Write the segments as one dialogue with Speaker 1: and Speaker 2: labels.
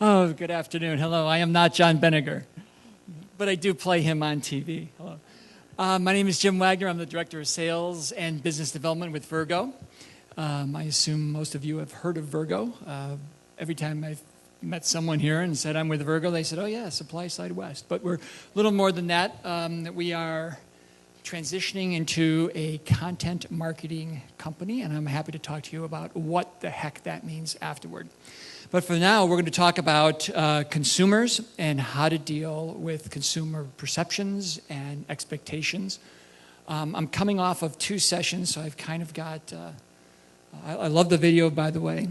Speaker 1: Oh, good afternoon. Hello, I am not John Benniger, but I do play him on TV. Hello. My name is Jim Wagner. I'm the Director of Sales and Business Development with Virgo. I assume most of you have heard of Virgo. Every time I've met someone here and said I'm with Virgo, they said, oh yeah, Supply Side West. But we're a little more than that. We are transitioning into a content marketing company, and I'm happy to talk to you about what the heck that means afterward. But for now, we're going to talk about consumers and how to deal with consumer perceptions and expectations. I'm coming off of 2 sessions, so I've kind of got, I love the video, by the way.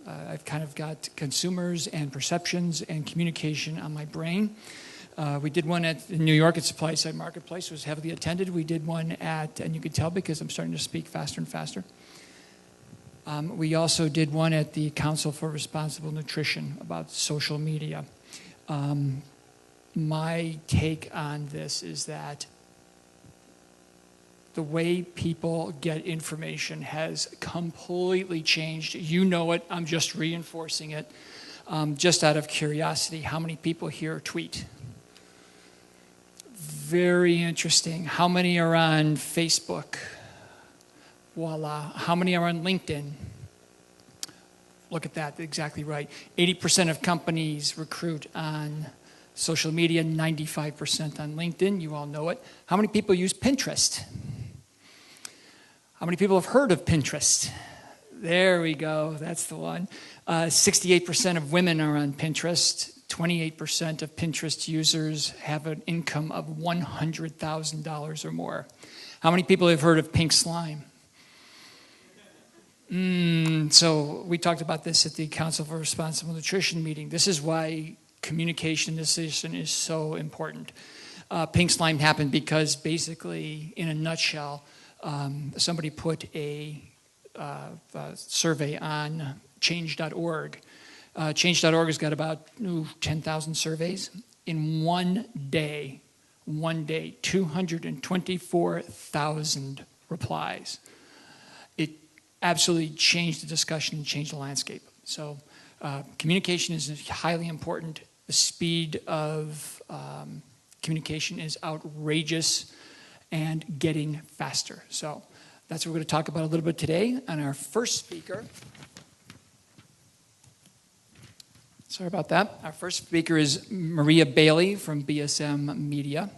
Speaker 1: I've kind of got consumers and perceptions and communication on my brain. We did one in New York at Supply Side Marketplace. It was heavily attended. We did one and you could tell because I'm starting to speak faster and faster. We also did one at the Council for Responsible Nutrition about social media. My take on this is that the way people get information has completely changed. You know it. I'm just reinforcing it. Just out of curiosity, how many people here tweet? Very interesting. How many are on Facebook? Voila. How many are on LinkedIn? Look at that, exactly right. 80% of companies recruit on social media, 95% on LinkedIn. You all know it. How many people use Pinterest? How many people have heard of Pinterest? There we go, that's the one. 68% of women are on Pinterest. 28% of Pinterest users have an income of $100,000 or more. How many people have heard of pink slime? So we talked about this at the Council for Responsible Nutrition meeting. This is why communication decision is so important. Pink slime happened because basically, in a nutshell, somebody put a survey on change.org. Change.org has got about 10,000 surveys. In one day, 224,000 replies. It absolutely changed the discussion and changed the landscape. So communication is highly important. The speed of communication is outrageous and getting faster. So that's what we're going to talk about a little bit today. And our first speaker, sorry about that. Our first speaker is Maria Bailey from BSM Media.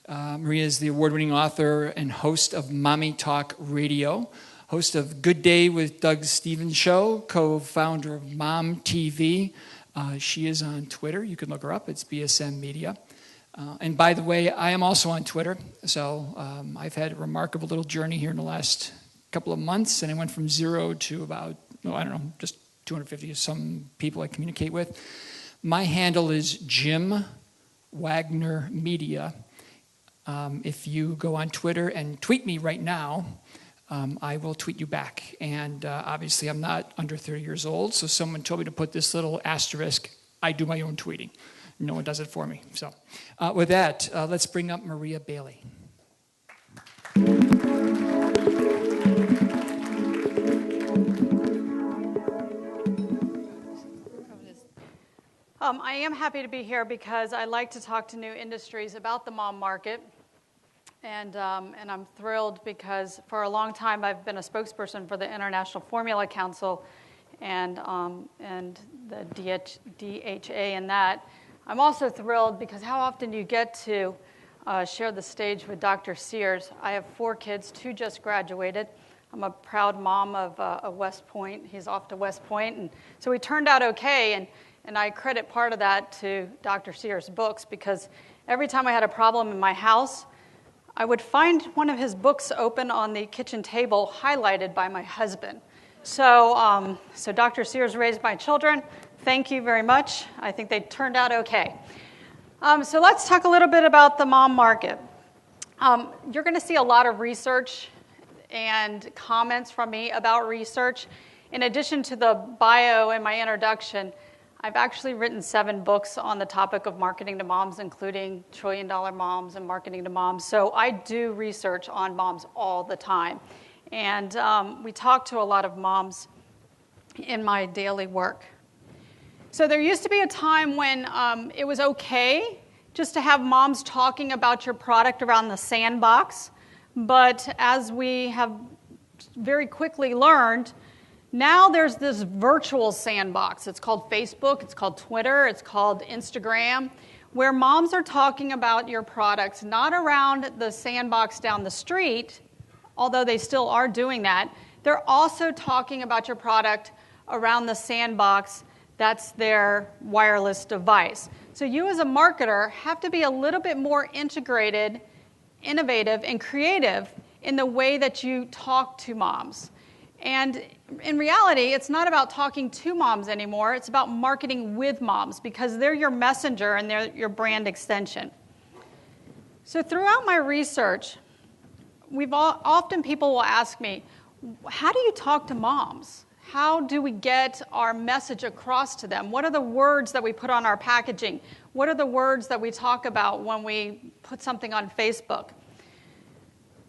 Speaker 1: Maria is the award-winning author and host of Mommy Talk Radio, host of Good Day with Doug Stevens Show, co-founder of Mom TV. She is on Twitter. You can look her up. It's BSM Media. And by the way, I am also on Twitter. So I've had a remarkable little journey here in the last couple of months. And I went from 0 to about, just 250 of some people I communicate with. My handle is Jim Wagner Media. If you go on Twitter and tweet me right now, I will tweet you back. And obviously, I'm not under 30 years old, so someone told me to put this little asterisk. I do my own tweeting. No one does it for me. So with that, let's bring up Maria Bailey.
Speaker 2: I am happy to be here because I like to talk to new industries about the mom market. And I'm thrilled because for a long time I've been a spokesperson for the International Formula Council and the DHA and that. I'm also thrilled because how often do you get to share the stage with Dr. Sears? I have 4 kids, 2 just graduated. I'm a proud mom of West Point. He's off to West Point, and so he turned out okay. And I credit part of that to Dr. Sears' books because every time I had a problem in my house, I would find one of his books open on the kitchen table, highlighted by my husband. So Dr. Sears raised my children. Thank you very much. I think they turned out okay. So let's talk a little bit about the mom market. You're going to see a lot of research and comments from me about research. In addition to the bio and my introduction, I've actually written 7 books on the topic of marketing to moms, including $1 Trillion Moms and Marketing to Moms. So I do research on moms all the time. And we talk to a lot of moms in my daily work. So there used to be a time when it was okay just to have moms talking about your product around the sandbox. But as we have very quickly learned, now there's this virtual sandbox. It's called Facebook, it's called Twitter, it's called Instagram, where moms are talking about your products, not around the sandbox down the street, although they still are doing that. They're also talking about your product around the sandbox. That's their wireless device. So you as a marketer have to be a little bit more integrated, innovative, and creative in the way that you talk to moms. And in reality, it's not about talking to moms anymore. It's about marketing with moms because they're your messenger and they're your brand extension. So throughout my research, often people will ask me, how do you talk to moms? How do we get our message across to them? What are the words that we put on our packaging? What are the words that we talk about when we put something on Facebook?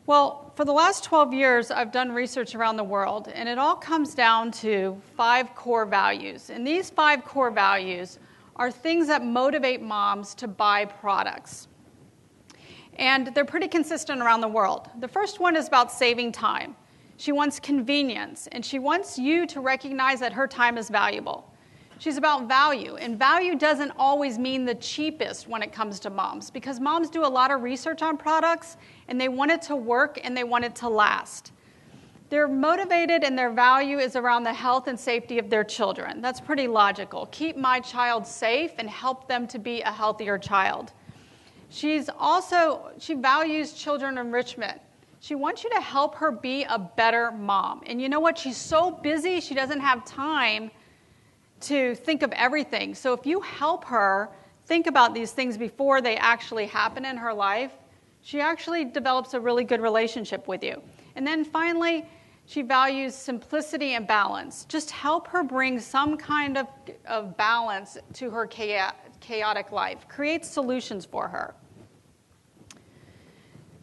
Speaker 2: Well, for the last 12 years, I've done research around the world, and it all comes down to 5 core values. And these 5 core values are things that motivate moms to buy products. And they're pretty consistent around the world. The first one is about saving time. She wants convenience, and she wants you to recognize that her time is valuable. She's about value, and value doesn't always mean the cheapest when it comes to moms, because moms do a lot of research on products, and they want it to work, and they want it to last. They're motivated, and their value is around the health and safety of their children. That's pretty logical. Keep my child safe and help them to be a healthier child. She values children enrichment. She wants you to help her be a better mom. And you know what? She's so busy, she doesn't have time to think of everything. So if you help her think about these things before they actually happen in her life, she actually develops a really good relationship with you. And then finally, she values simplicity and balance. Just help her bring some kind of balance to her chaotic life. Create solutions for her.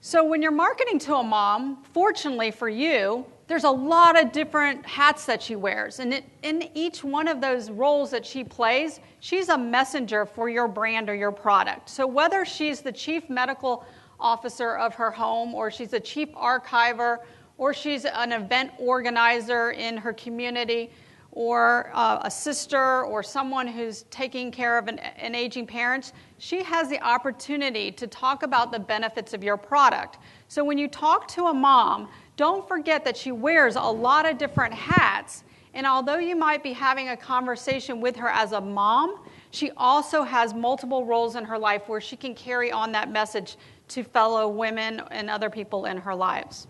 Speaker 2: So when you're marketing to a mom, fortunately for you, there's a lot of different hats that she wears. And in each one of those roles that she plays, she's a messenger for your brand or your product. So whether she's the chief medical officer of her home, or she's a chief archiver, or she's an event organizer in her community, or a sister, or someone who's taking care of an aging parent, she has the opportunity to talk about the benefits of your product. So when you talk to a mom, don't forget that she wears a lot of different hats, and although you might be having a conversation with her as a mom, she also has multiple roles in her life where she can carry on that message to fellow women and other people in her lives.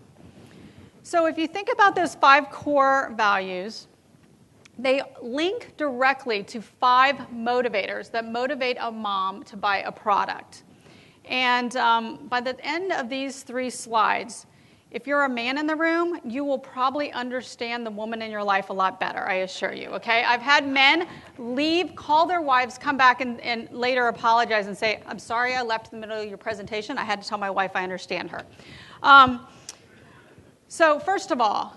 Speaker 2: So if you think about those 5 core values, they link directly to 5 motivators that motivate a mom to buy a product. And by the end of these 3 slides, if you're a man in the room, you will probably understand the woman in your life a lot better, I assure you, okay? I've had men leave, call their wives, come back and later apologize and say, I'm sorry I left in the middle of your presentation. I had to tell my wife I understand her. So first of all,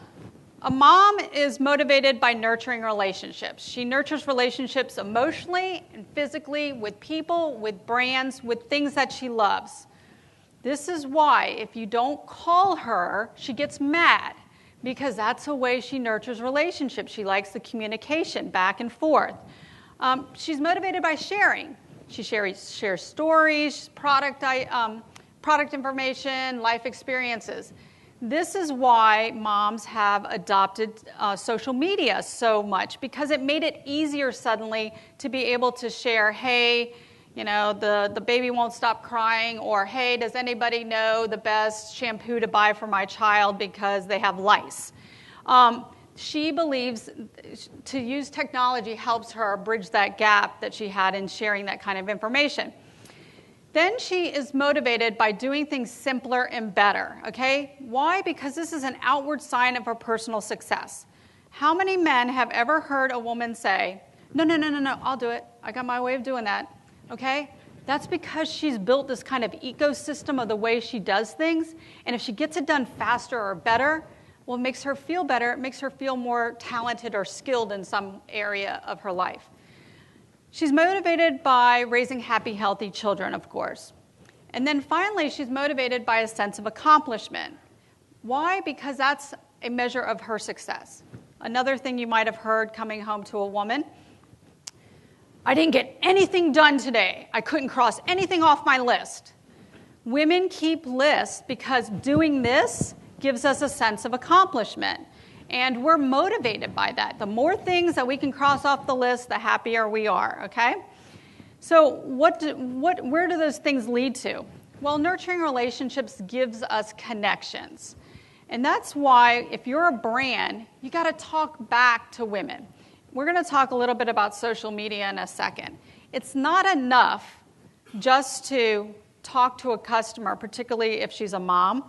Speaker 2: a mom is motivated by nurturing relationships. She nurtures relationships emotionally and physically with people, with brands, with things that she loves. This is why if you don't call her, she gets mad, because that's the way she nurtures relationships. She likes the communication back and forth. She's motivated by sharing. She shares stories, product information, life experiences. This is why moms have adopted social media so much, because it made it easier suddenly to be able to share, hey, you know, the baby won't stop crying, or hey, does anybody know the best shampoo to buy for my child because they have lice? She believes to use technology helps her bridge that gap that she had in sharing that kind of information. Then she is motivated by doing things simpler and better, okay? Why? Because this is an outward sign of her personal success. How many men have ever heard a woman say, no, I'll do it. I got my way of doing that, okay? That's because she's built this kind of ecosystem of the way she does things, and if she gets it done faster or better, well, it makes her feel better. It makes her feel more talented or skilled in some area of her life. She's motivated by raising happy, healthy children, of course. And then finally, she's motivated by a sense of accomplishment. Why? Because that's a measure of her success. Another thing you might have heard coming home to a woman, I didn't get anything done today. I couldn't cross anything off my list. Women keep lists because doing this gives us a sense of accomplishment. And we're motivated by that. The more things that we can cross off the list, the happier we are, okay? So where do those things lead to? Well, nurturing relationships gives us connections. And that's why if you're a brand, you got to talk back to women. We're going to talk a little bit about social media in a second. It's not enough just to talk to a customer, particularly if she's a mom,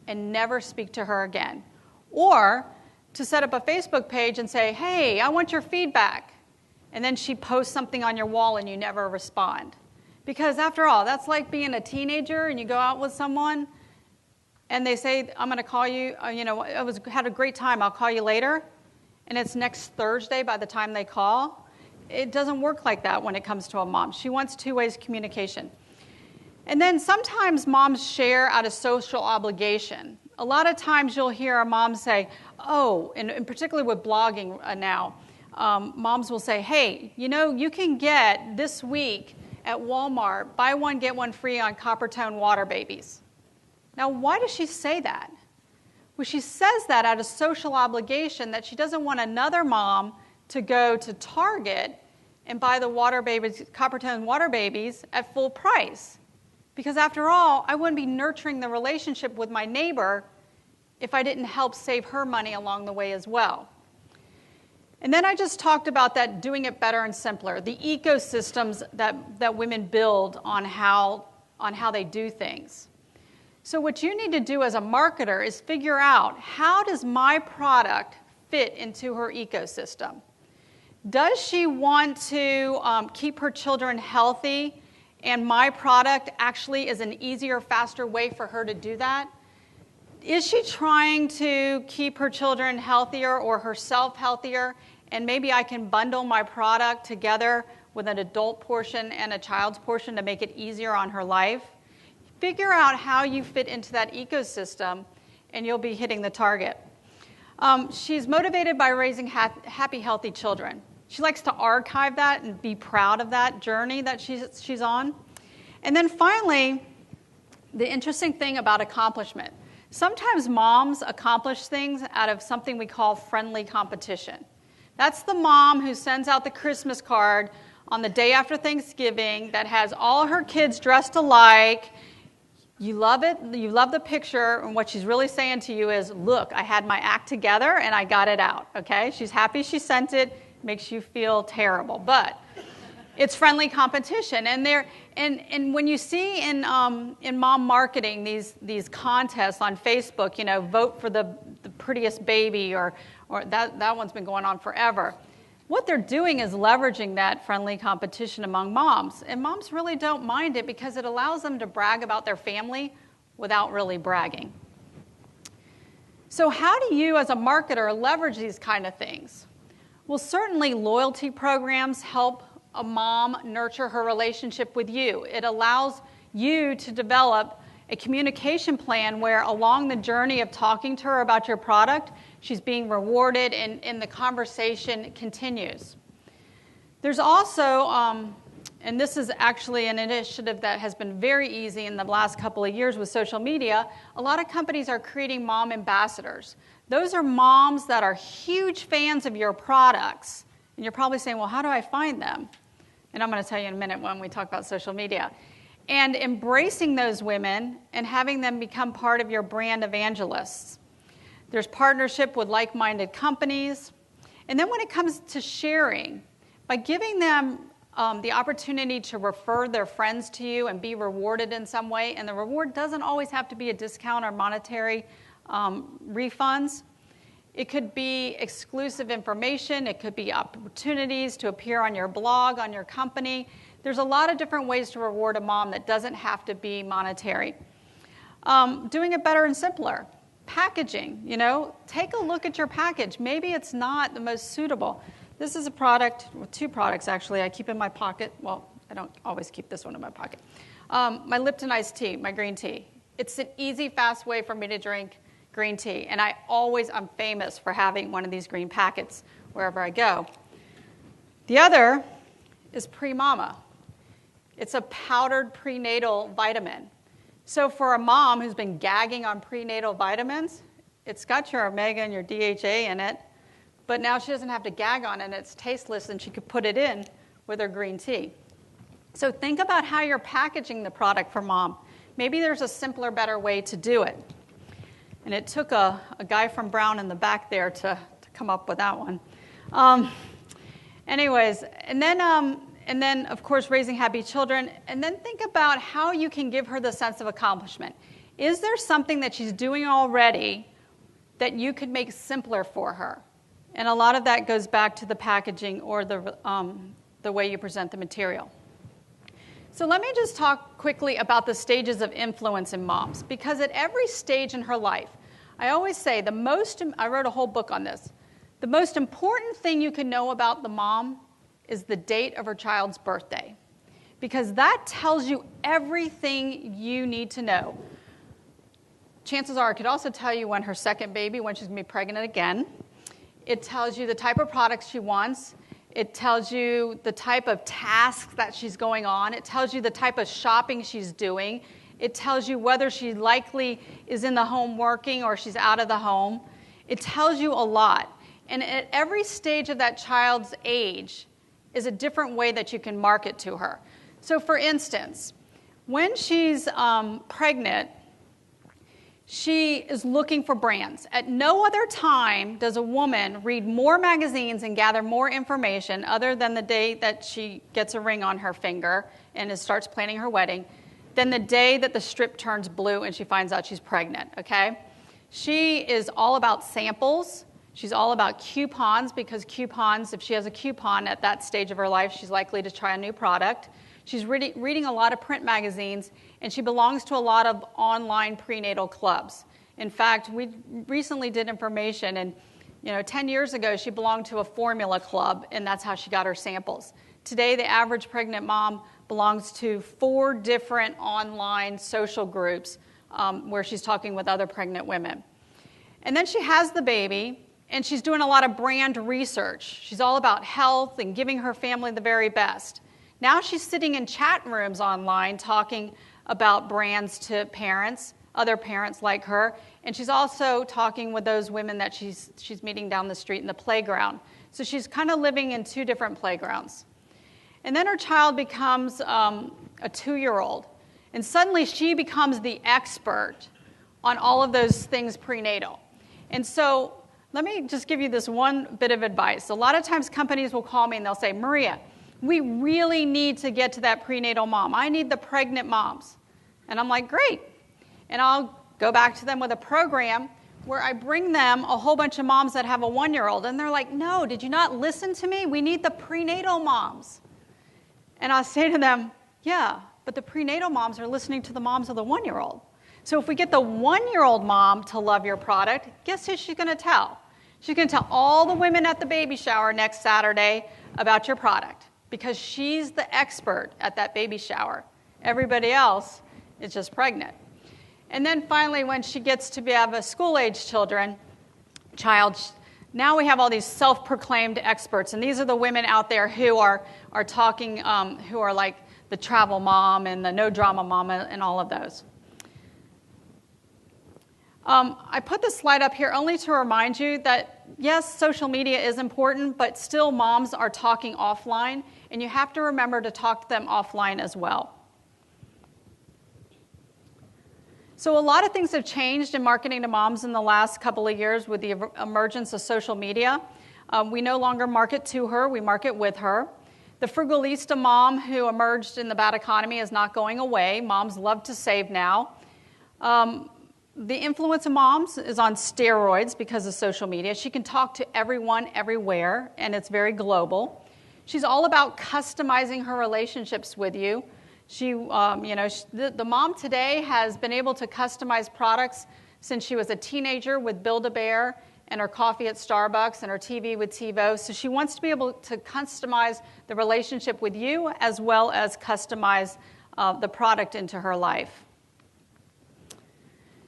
Speaker 2: and never speak to her again. Or to set up a Facebook page and say, hey, I want your feedback. And then she posts something on your wall and you never respond. Because after all, that's like being a teenager and you go out with someone and they say, I'm going to call you, had a great time, I'll call you later. And it's next Thursday by the time they call. It doesn't work like that when it comes to a mom. She wants two-way communication. And then sometimes moms share out of social obligation. A lot of times you'll hear a mom say, oh, and particularly with blogging now, moms will say, hey, you can get this week at Walmart, buy one, get one free on Coppertone water babies. Now, why does she say that? Well, she says that out of social obligation that she doesn't want another mom to go to Target and buy the water babies, Coppertone water babies at full price. Because after all, I wouldn't be nurturing the relationship with my neighbor if I didn't help save her money along the way as well. And then I just talked about that doing it better and simpler, the ecosystems that women build on how they do things. So what you need to do as a marketer is figure out, how does my product fit into her ecosystem? Does she want to keep her children healthy, and my product actually is an easier, faster way for her to do that? Is she trying to keep her children healthier or herself healthier, and maybe I can bundle my product together with an adult portion and a child's portion to make it easier on her life? Figure out how you fit into that ecosystem, and you'll be hitting the target. She's motivated by raising happy, healthy children. She likes to archive that and be proud of that journey that she's on. And then finally, the interesting thing about accomplishment. Sometimes moms accomplish things out of something we call friendly competition. That's the mom who sends out the Christmas card on the day after Thanksgiving that has all her kids dressed alike. You love it, you love the picture, and what she's really saying to you is, look, I had my act together and I got it out, okay? She's happy she sent it, makes you feel terrible, but it's friendly competition. And when you see in mom marketing these contests on Facebook, vote for the prettiest baby, or that one's been going on forever. What they're doing is leveraging that friendly competition among moms. And moms really don't mind it because it allows them to brag about their family without really bragging. So how do you, as a marketer, leverage these kind of things? Well, certainly loyalty programs help a mom nurture her relationship with you. It allows you to develop a communication plan where along the journey of talking to her about your product, she's being rewarded and the conversation continues. There's also, and this is actually an initiative that has been very easy in the last couple of years with social media, a lot of companies are creating mom ambassadors. Those are moms that are huge fans of your products. And you're probably saying, well, how do I find them? And I'm going to tell you in a minute when we talk about social media. And embracing those women and having them become part of your brand evangelists. There's partnership with like-minded companies. And then when it comes to sharing, by giving them the opportunity to refer their friends to you and be rewarded in some way, and the reward doesn't always have to be a discount or monetary refunds. It could be exclusive information. It could be opportunities to appear on your blog, on your company. There's a lot of different ways to reward a mom that doesn't have to be monetary. Doing it better and simpler. Packaging, take a look at your package. Maybe it's not the most suitable. This is a product, well, two products actually, I keep in my pocket. Well, I don't always keep this one in my pocket. My Lipton iced tea, my green tea. It's an easy, fast way for me to drink green tea. And I'm famous for having one of these green packets wherever I go. The other is Pre-Mama. It's a powdered prenatal vitamin. So for a mom who's been gagging on prenatal vitamins, it's got your omega and your DHA in it, but now she doesn't have to gag on it, and it's tasteless, and she could put it in with her green tea. So think about how you're packaging the product for mom. Maybe there's a simpler, better way to do it. And it took a guy from Brown in the back there to come up with that one. Anyways, and then, of course, raising happy children. And then think about how you can give her the sense of accomplishment. Is there something that she's doing already that you could make simpler for her? And a lot of that goes back to the packaging or the way you present the material. So let me just talk quickly about the stages of influence in moms, because at every stage in her life, I always say I wrote a whole book on this, the most important thing you can know about the mom is the date of her child's birthday, because that tells you everything you need to know. Chances are it could also tell you when her second baby, when she's going to be pregnant again. It tells you the type of products she wants. It tells you the type of tasks that she's going on. It tells you the type of shopping she's doing. It tells you whether she likely is in the home working or she's out of the home. It tells you a lot. And at every stage of that child's age is a different way that you can market to her. So for instance, when she's pregnant, she is looking for brands. At no other time does a woman read more magazines and gather more information other than the day that she gets a ring on her finger and starts planning her wedding than the day that the strip turns blue and she finds out she's pregnant, okay? She is all about samples. She's all about coupons, because coupons, if she has a coupon at that stage of her life, she's likely to try a new product. She's reading a lot of print magazines, and she belongs to a lot of online prenatal clubs. In fact, we recently did information, and 10 years ago, she belonged to a formula club, and that's how she got her samples. Today, the average pregnant mom belongs to 4 different online social groups where she's talking with other pregnant women. And then she has the baby, and she's doing a lot of brand research. She's all about health and giving her family the very best. Now she's sitting in chat rooms online talking about brands to parents, other parents like her, and she's also talking with those women that she's meeting down the street in the playground. So she's kind of living in 2 different playgrounds. And then her child becomes a 2-year-old, and suddenly she becomes the expert on all of those things prenatal. And so let me just give you this one bit of advice. A lot of times companies will call me and they'll say, Maria, we really need to get to that prenatal mom. I need the pregnant moms. And I'm like, great. And I'll go back to them with a program where I bring them a whole bunch of moms that have a 1-year-old. And they're like, no, did you not listen to me? We need the prenatal moms. And I'll say to them, yeah, but the prenatal moms are listening to the moms of the 1-year-old. So if we get the 1-year-old mom to love your product, guess who she's going to tell? She's going to tell all the women at the baby shower next Saturday about your product, because she's the expert at that baby shower. Everybody else is just pregnant. And then finally, when she gets to have a school-age child, now we have all these self-proclaimed experts. And these are the women out there who are talking, who are like the travel mom and the no-drama mama and all of those. I put this slide up here only to remind you that, yes, social media is important, but still moms are talking offline, and you have to remember to talk to them offline as well. So a lot of things have changed in marketing to moms in the last couple of years with the emergence of social media. We no longer market to her, we market with her. The frugalista mom who emerged in the bad economy is not going away. Moms love to save now. The influence of moms is on steroids because of social media. She can talk to everyone, everywhere, and it's very global. She's all about customizing her relationships with you. The mom today has been able to customize products since she was a teenager with Build-A-Bear and her coffee at Starbucks and her TV with TiVo. So she wants to be able to customize the relationship with you as well as customize the product into her life.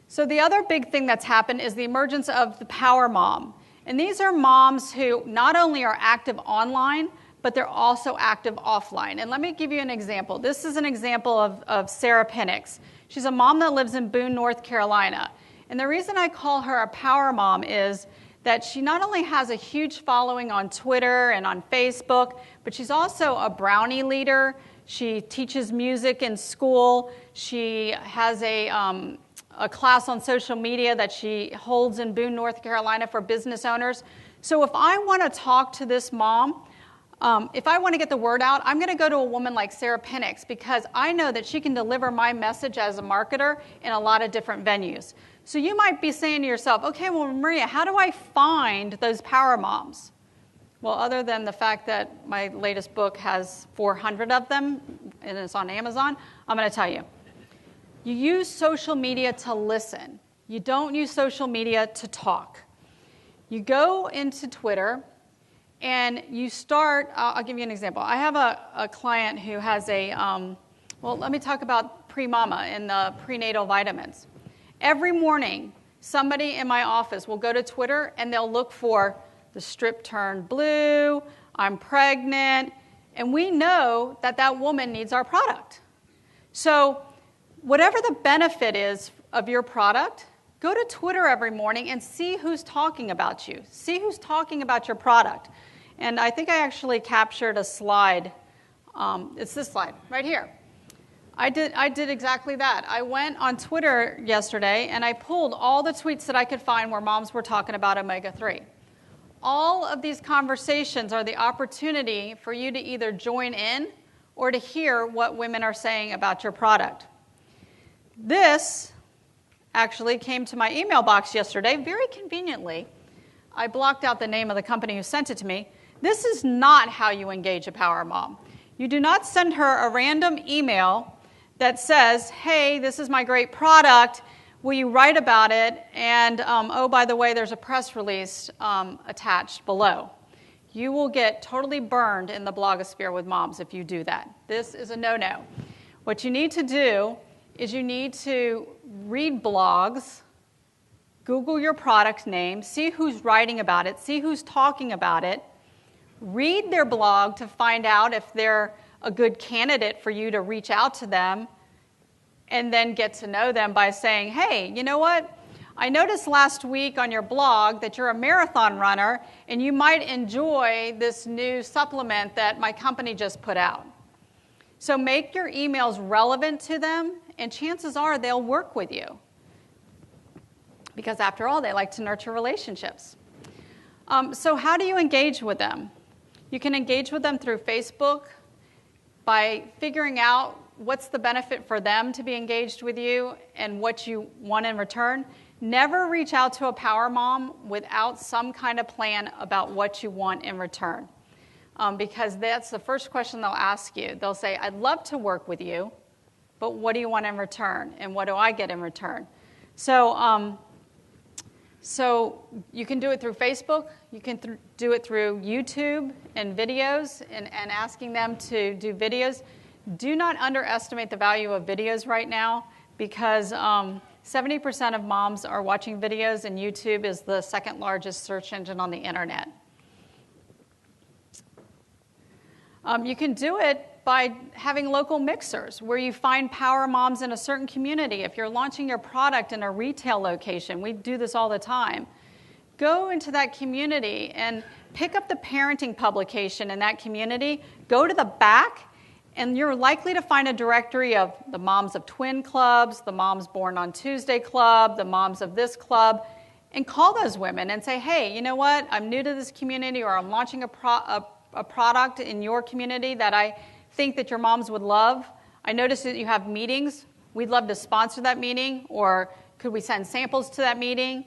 Speaker 2: So the other big thing that's happened is the emergence of the power mom. And these are moms who not only are active online, but they're also active offline. And let me give you an example. This is an example of Sarah Penix. She's a mom that lives in Boone, North Carolina. And the reason I call her a power mom is that she not only has a huge following on Twitter and on Facebook, but she's also a Brownie leader. She teaches music in school. She has a class on social media that she holds in Boone, North Carolina for business owners. So if I want to talk to this mom, if I want to get the word out, I'm going to go to a woman like Sarah Penix because I know that she can deliver my message as a marketer in a lot of different venues. So you might be saying to yourself, okay, well, Maria, how do I find those power moms? Well, other than the fact that my latest book has 400 of them and it's on Amazon, I'm going to tell you. You use social media to listen. You don't use social media to talk. You go into Twitter and you start, I'll give you an example. I have a client who has well, let me talk about Pre-Mama and the prenatal vitamins. Every morning, somebody in my office will go to Twitter and they'll look for the strip turned blue, I'm pregnant, and we know that that woman needs our product. So whatever the benefit is of your product, go to Twitter every morning and see who's talking about you. See who's talking about your product. And I think I actually captured a slide. It's this slide right here. I did exactly that. I went on Twitter yesterday and I pulled all the tweets that I could find where moms were talking about omega-3. All of these conversations are the opportunity for you to either join in or to hear what women are saying about your product. This actually came to my email box yesterday, very conveniently. I blocked out the name of the company who sent it to me. This is not how you engage a power mom. You do not send her a random email that says, hey, this is my great product. Will you write about it? And, oh, by the way, there's a press release attached below. You will get totally burned in the blogosphere with moms if you do that. This is a no-no. What you need to do is you need to read blogs, Google your product name, see who's writing about it, see who's talking about it, read their blog to find out if they're a good candidate for you to reach out to them, and then get to know them by saying, hey, you know what? I noticed last week on your blog that you're a marathon runner, and you might enjoy this new supplement that my company just put out. So make your emails relevant to them, and chances are they'll work with you. Because after all, they like to nurture relationships. So how do you engage with them? You can engage with them through Facebook by figuring out what's the benefit for them to be engaged with you and what you want in return. Never reach out to a power mom without some kind of plan about what you want in return. Because that's the first question they'll ask you. They'll say, I'd love to work with you, but what do you want in return? And what do I get in return? So you can do it through Facebook. You can do it through YouTube and videos and asking them to do videos. Do not underestimate the value of videos right now because 70% of moms are watching videos and YouTube is the second largest search engine on the internet. You can do it by having local mixers where you find power moms in a certain community. If you're launching your product in a retail location, we do this all the time. Go into that community and pick up the parenting publication in that community. Go to the back, and you're likely to find a directory of the moms of twin clubs, the moms born on Tuesday club, the moms of this club, and call those women and say, hey, you know what? I'm new to this community, or I'm launching a product in your community that I think that your moms would love. I noticed that you have meetings. We'd love to sponsor that meeting, or could we send samples to that meeting?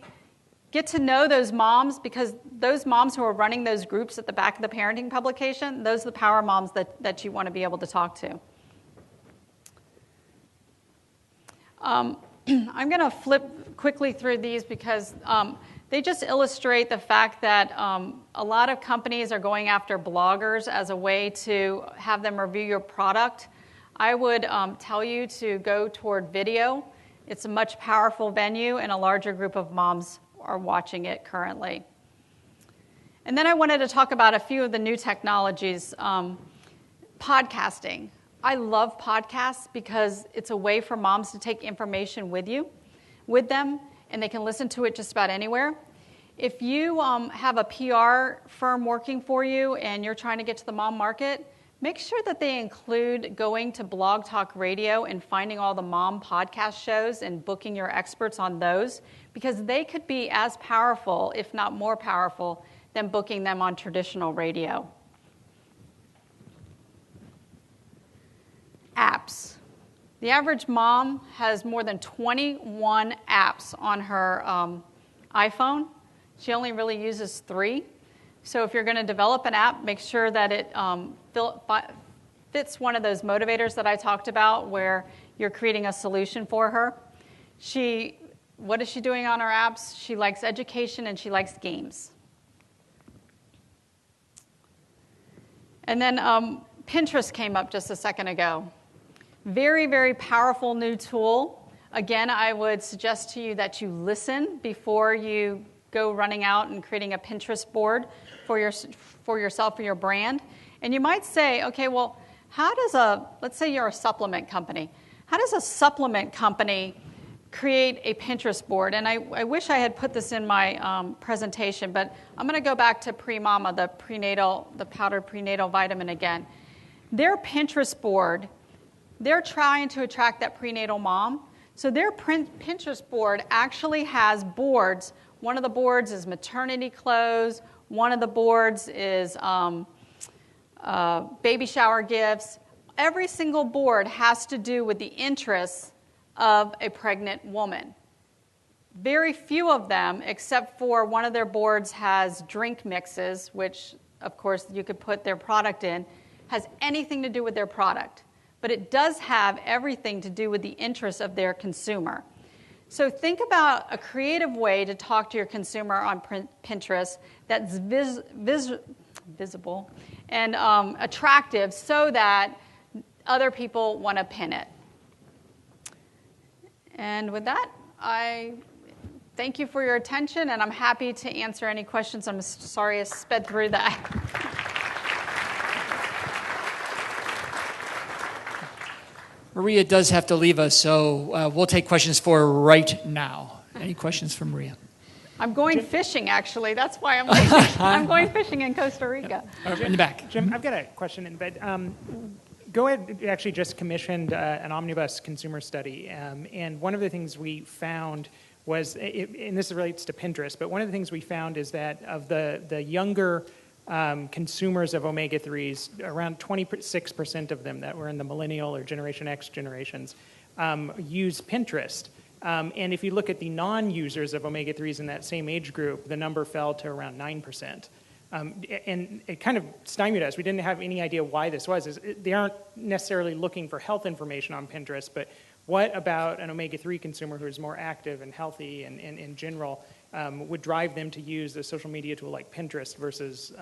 Speaker 2: Get to know those moms, because those moms who are running those groups at the back of the parenting publication, those are the power moms that you want to be able to talk to. I'm going to flip quickly through these because They just illustrate the fact that a lot of companies are going after bloggers as a way to have them review your product. I would tell you to go toward video. It's a much powerful venue, and a larger group of moms are watching it currently. And then I wanted to talk about a few of the new technologies. Podcasting. I love podcasts because it's a way for moms to take information with them, and they can listen to it just about anywhere. If you have a PR firm working for you and you're trying to get to the mom market, make sure that they include going to Blog Talk Radio and finding all the mom podcast shows and booking your experts on those, because they could be as powerful, if not more powerful, than booking them on traditional radio. Apps. The average mom has more than 21 apps on her iPhone. She only really uses 3. So if you're going to develop an app, make sure that it fits one of those motivators that I talked about, where you're creating a solution for her. What is she doing on her apps? She likes education and she likes games. And then Pinterest came up just a second ago. Very, very powerful new tool. Again, I would suggest to you that you listen before you go running out and creating a Pinterest board for yourself or your brand. And you might say, okay, well, let's say you're a supplement company. How does a supplement company create a Pinterest board? And I wish I had put this in my presentation, but I'm going to go back to Pre-Mama, the powdered prenatal vitamin again. Their Pinterest board, they're trying to attract that prenatal mom. So their Pinterest board actually has boards. One of the boards is maternity clothes. One of the boards is baby shower gifts. Every single board has to do with the interests of a pregnant woman. Very few of them, except for one of their boards has drink mixes, which, of course, you could put their product in, has anything to do with their product. But it does have everything to do with the interests of their consumer. So think about a creative way to talk to your consumer on Pinterest that's visible and attractive so that other people want to pin it. And with that, I thank you for your attention, and I'm happy to answer any questions. I'm sorry I sped through that.
Speaker 1: Maria does have to leave us, so we'll take questions for her right now. Any questions for Maria?
Speaker 2: I'm going fishing, actually. That's why I'm fishing. I'm going fishing in Costa Rica.
Speaker 1: In the back.
Speaker 3: Jim, I've got a question. But Go Ahead actually just commissioned an omnibus consumer study. And one of the things we found was, and this relates to Pinterest, but one of the things we found is that of the younger consumers of omega-3s, around 26% of them that were in the millennial or Generation X generations use Pinterest. And if you look at the non-users of omega-3s in that same age group, the number fell to around 9%. And it kind of stymied us. We didn't have any idea why this was. They aren't necessarily looking for health information on Pinterest, but what about an omega-3 consumer who is more active and healthy and in general would drive them to use a social media tool like Pinterest versus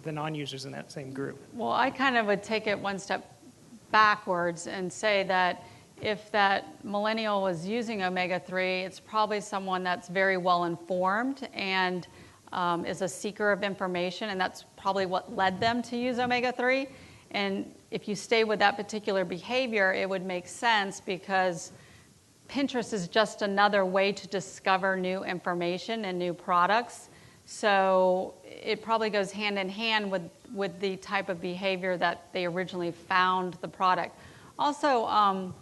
Speaker 3: the non-users in that same group?
Speaker 2: Well, I kind of would take it one step backwards and say that if that millennial was using omega-3, it's probably someone that's very well informed and is a seeker of information, and that's probably what led them to use omega-3. And if you stay with that particular behavior, it would make sense because Pinterest is just another way to discover new information and new products. So it probably goes hand in hand with the type of behavior that they originally found the product. Also,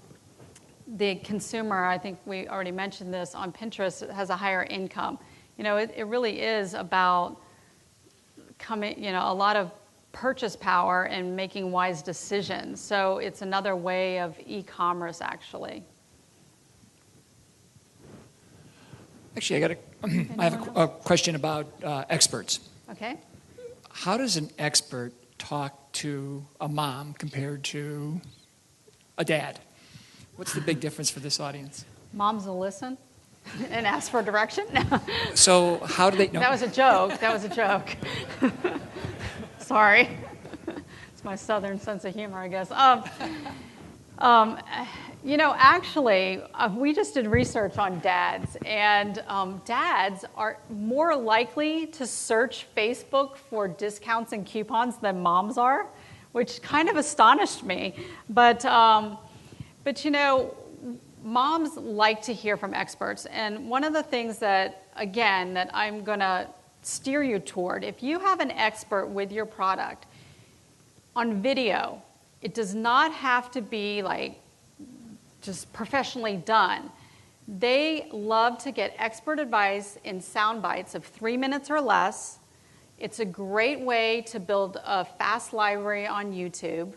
Speaker 2: the consumer, I think we already mentioned this, on Pinterest has a higher income. You know, it really is about a lot of purchase power and making wise decisions. So it's another way of e-commerce, actually.
Speaker 1: Actually, I have a question about experts.
Speaker 2: Okay.
Speaker 1: How does an expert talk to a mom compared to a dad? What's the big difference for this audience?
Speaker 2: Moms will listen. and ask for direction.
Speaker 1: So how do they know?
Speaker 2: That was a joke. That was a joke. Sorry. It's my southern sense of humor, I guess. Actually, we just did research on dads, and dads are more likely to search Facebook for discounts and coupons than moms are, which kind of astonished me. But moms like to hear from experts, and one of the things that I'm going to steer you toward, if you have an expert with your product on video, it does not have to be like just professionally done. They love to get expert advice in sound bites of 3 minutes or less. It's a great way to build a fast library on YouTube.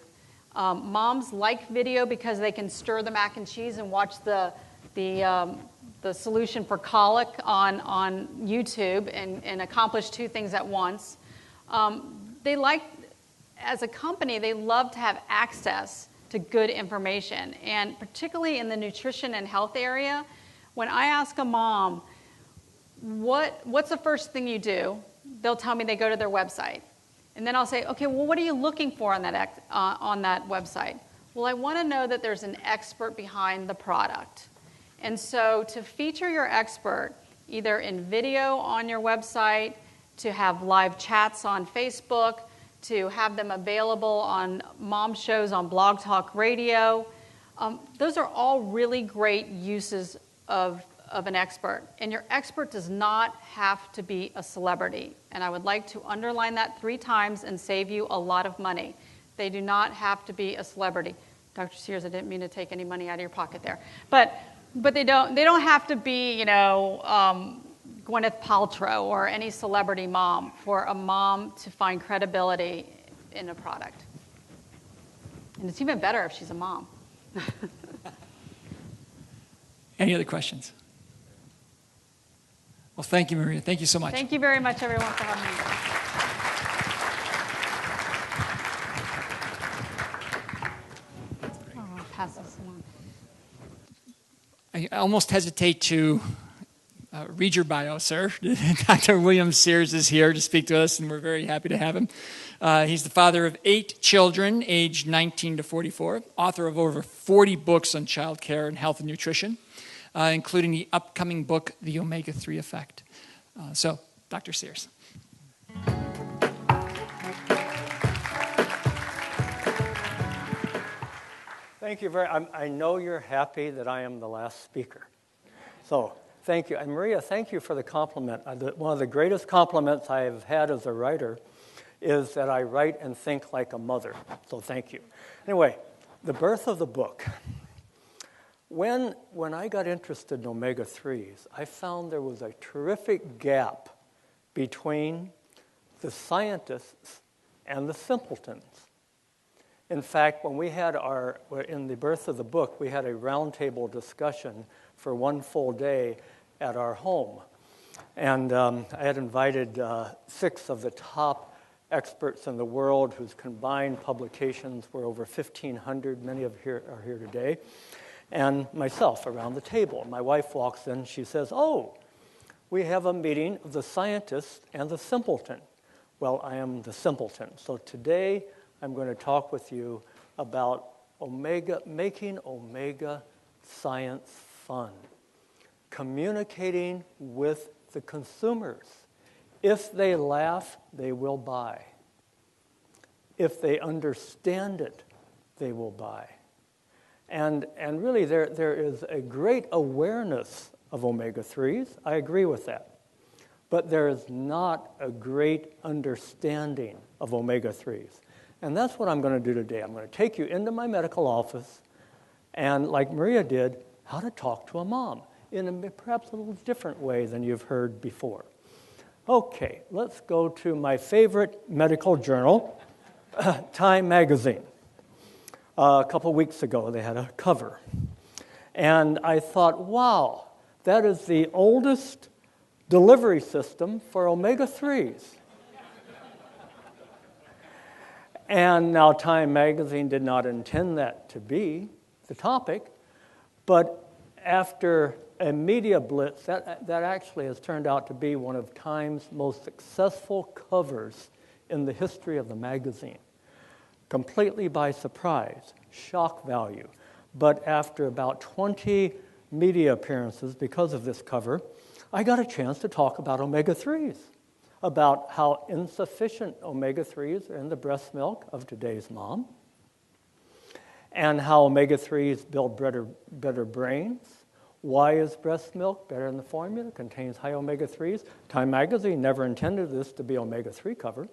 Speaker 2: Moms like video because they can stir the mac and cheese and watch the solution for colic on YouTube and accomplish two things at once. As a company, they love to have access to good information. And particularly in the nutrition and health area, when I ask a mom, what's the first thing you do? They'll tell me they go to their website. And then I'll say, okay, well, what are you looking for on that website? Well, I want to know that there's an expert behind the product. And so to feature your expert, either in video on your website, to have live chats on Facebook, to have them available on mom shows on Blog Talk Radio, those are all really great uses of an expert. And your expert does not have to be a celebrity. And I would like to underline that 3 times and save you a lot of money. They do not have to be a celebrity. Dr. Sears, I didn't mean to take any money out of your pocket there. But they don't have to be, Gwyneth Paltrow or any celebrity mom for a mom to find credibility in a product. And it's even better if she's a mom.
Speaker 1: Any other questions? Well, thank you, Maria. Thank you so much.
Speaker 2: Thank you very much, everyone, for having me. I'll pass this along.
Speaker 1: I almost hesitate to read your bio, sir. Dr. William Sears is here to speak to us, and we're very happy to have him. He's the father of 8 children, aged 19 to 44, author of over 40 books on child care and health and nutrition, including the upcoming book, The Omega-3 Effect. So, Dr. Sears.
Speaker 4: Thank you I know you're happy that I am the last speaker. So, thank you. And Maria, thank you for the compliment. One of the greatest compliments I have had as a writer is that I write and think like a mother. So thank you. Anyway, the birth of the book. When I got interested in omega-3s, I found there was a terrific gap between the scientists and the simpletons. In fact, when we had in the birth of the book, we had a roundtable discussion for one full day at our home. And I had invited 6 of the top experts in the world whose combined publications were over 1,500. Many of you are here today. And myself around the table. My wife walks in, she says, "Oh, we have a meeting of the scientist and the simpleton." Well, I am the simpleton. So today I'm going to talk with you about making omega science fun, communicating with the consumers. If they laugh, they will buy. If they understand it, they will buy. And really, there is a great awareness of omega-3s. I agree with that. But there is not a great understanding of omega-3s. And that's what I'm going to do today. I'm going to take you into my medical office and, like Maria did, how to talk to a mom in a perhaps a little different way than you've heard before. Okay, let's go to my favorite medical journal, Time Magazine. A couple weeks ago, they had a cover. And I thought, wow, that is the oldest delivery system for omega-3s. And now Time Magazine did not intend that to be the topic, but after a media blitz that actually has turned out to be one of Time's most successful covers in the history of the magazine. Completely by surprise, shock value. But after about 20 media appearances because of this cover, I got a chance to talk about omega-3s, about how insufficient omega-3s are in the breast milk of today's mom, and how omega-3s build better brains. Why is breast milk better than the formula? It contains high omega-3s. Time magazine never intended this to be omega-3 cover,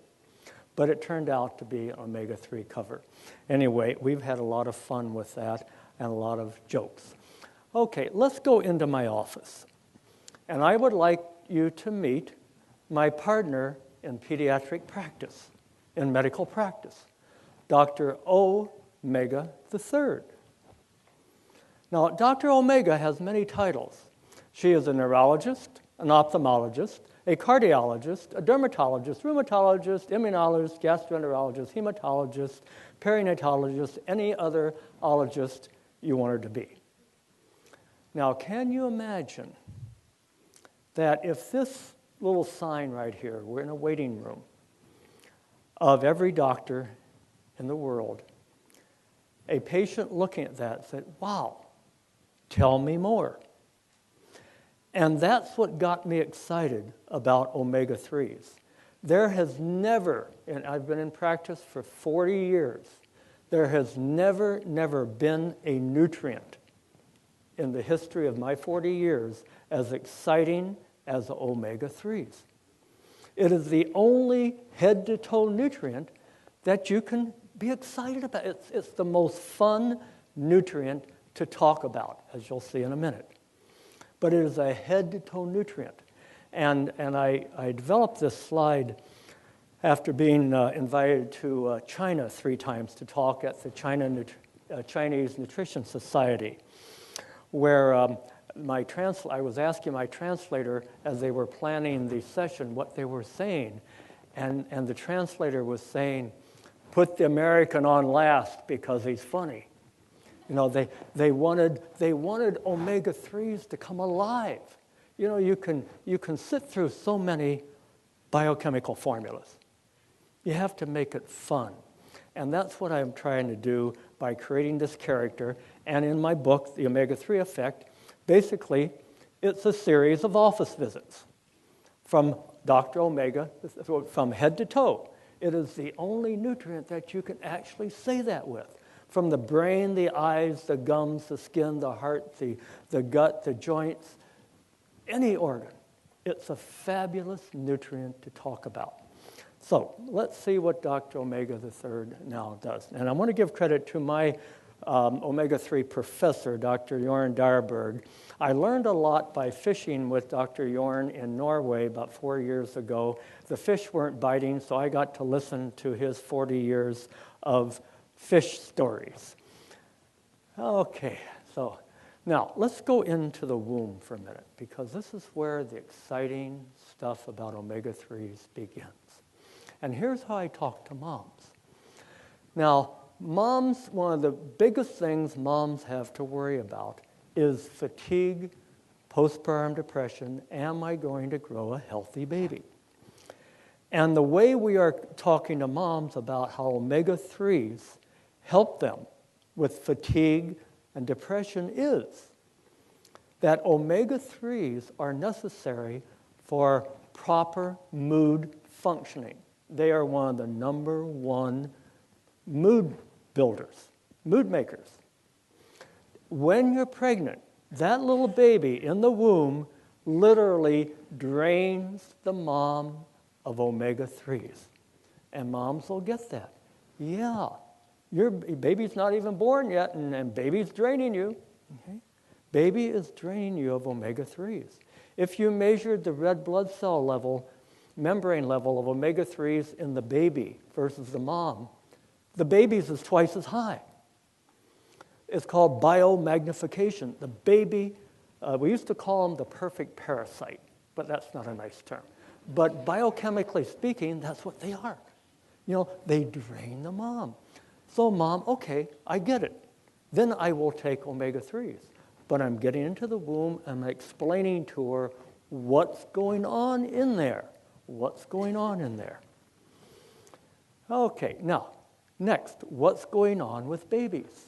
Speaker 4: but it turned out to be an omega-3 cover. Anyway, we've had a lot of fun with that and a lot of jokes. Okay, let's go into my office. And I would like you to meet my partner in pediatric practice, in medical practice, Dr. Omega III. Now, Dr. Omega has many titles. She is a neurologist, an ophthalmologist, a cardiologist, a dermatologist, rheumatologist, immunologist, gastroenterologist, hematologist, perinatologist, any other ologist you want her to be. Now, can you imagine that if this little sign right here, we're in a waiting room of every doctor in the world, a patient looking at that said, wow, tell me more. And that's what got me excited about omega-3s. There has never, and I've been in practice for 40 years, there has never been a nutrient in the history of my 40 years as exciting as the omega-3s. It is the only head-to-toe nutrient that you can be excited about. It's the most fun nutrient to talk about, as you'll see in a minute. But it is a head-to-toe nutrient. And I developed this slide after being invited to China 3 times to talk at the Chinese Nutrition Society, where I was asking my translator as they were planning the session what they were saying, and the translator was saying, put the American on last because he's funny. You know, they wanted omega-3s to come alive. You know, you can sit through so many biochemical formulas. You have to make it fun. And that's what I'm trying to do by creating this character. And in my book, The Omega-3 Effect, basically, it's a series of office visits from Dr. Omega, from head to toe. It is the only nutrient that you can actually say that with. From the brain, the eyes, the gums, the skin, the heart, the gut, the joints, any organ. It's a fabulous nutrient to talk about. So let's see what Dr. Omega III now does. And I want to give credit to my omega-3 professor, Dr. Jorn Dyreberg. I learned a lot by fishing with Dr. Jorn in Norway about 4 years ago. The fish weren't biting, so I got to listen to his 40 years of fish stories. Okay, so now let's go into the womb for a minute, because this is where the exciting stuff about omega-3s begins. And here's how I talk to moms. Now, moms, one of the biggest things moms have to worry about is fatigue, postpartum depression. Am I going to grow a healthy baby? And the way we are talking to moms about how omega-3s help them with fatigue and depression is that omega-3s are necessary for proper mood functioning. They are one of the number one mood builders, mood makers. When you're pregnant, that little baby in the womb literally drains the mom of omega-3s. And moms will get that. Yeah, your baby's not even born yet, and baby's draining you. Okay? Baby is draining you of omega-3s. If you measured the red blood cell level, membrane level of omega-3s in the baby versus the mom, the baby's is twice as high. It's called biomagnification. The baby, we used to call them the perfect parasite, but that's not a nice term. But biochemically speaking, that's what they are. You know, they drain the mom. So mom, okay, I get it. Then I will take omega-3s. but I'm getting into the womb and I'm explaining to her what's going on in there. What's going on in there? Okay, now, next, what's going on with babies?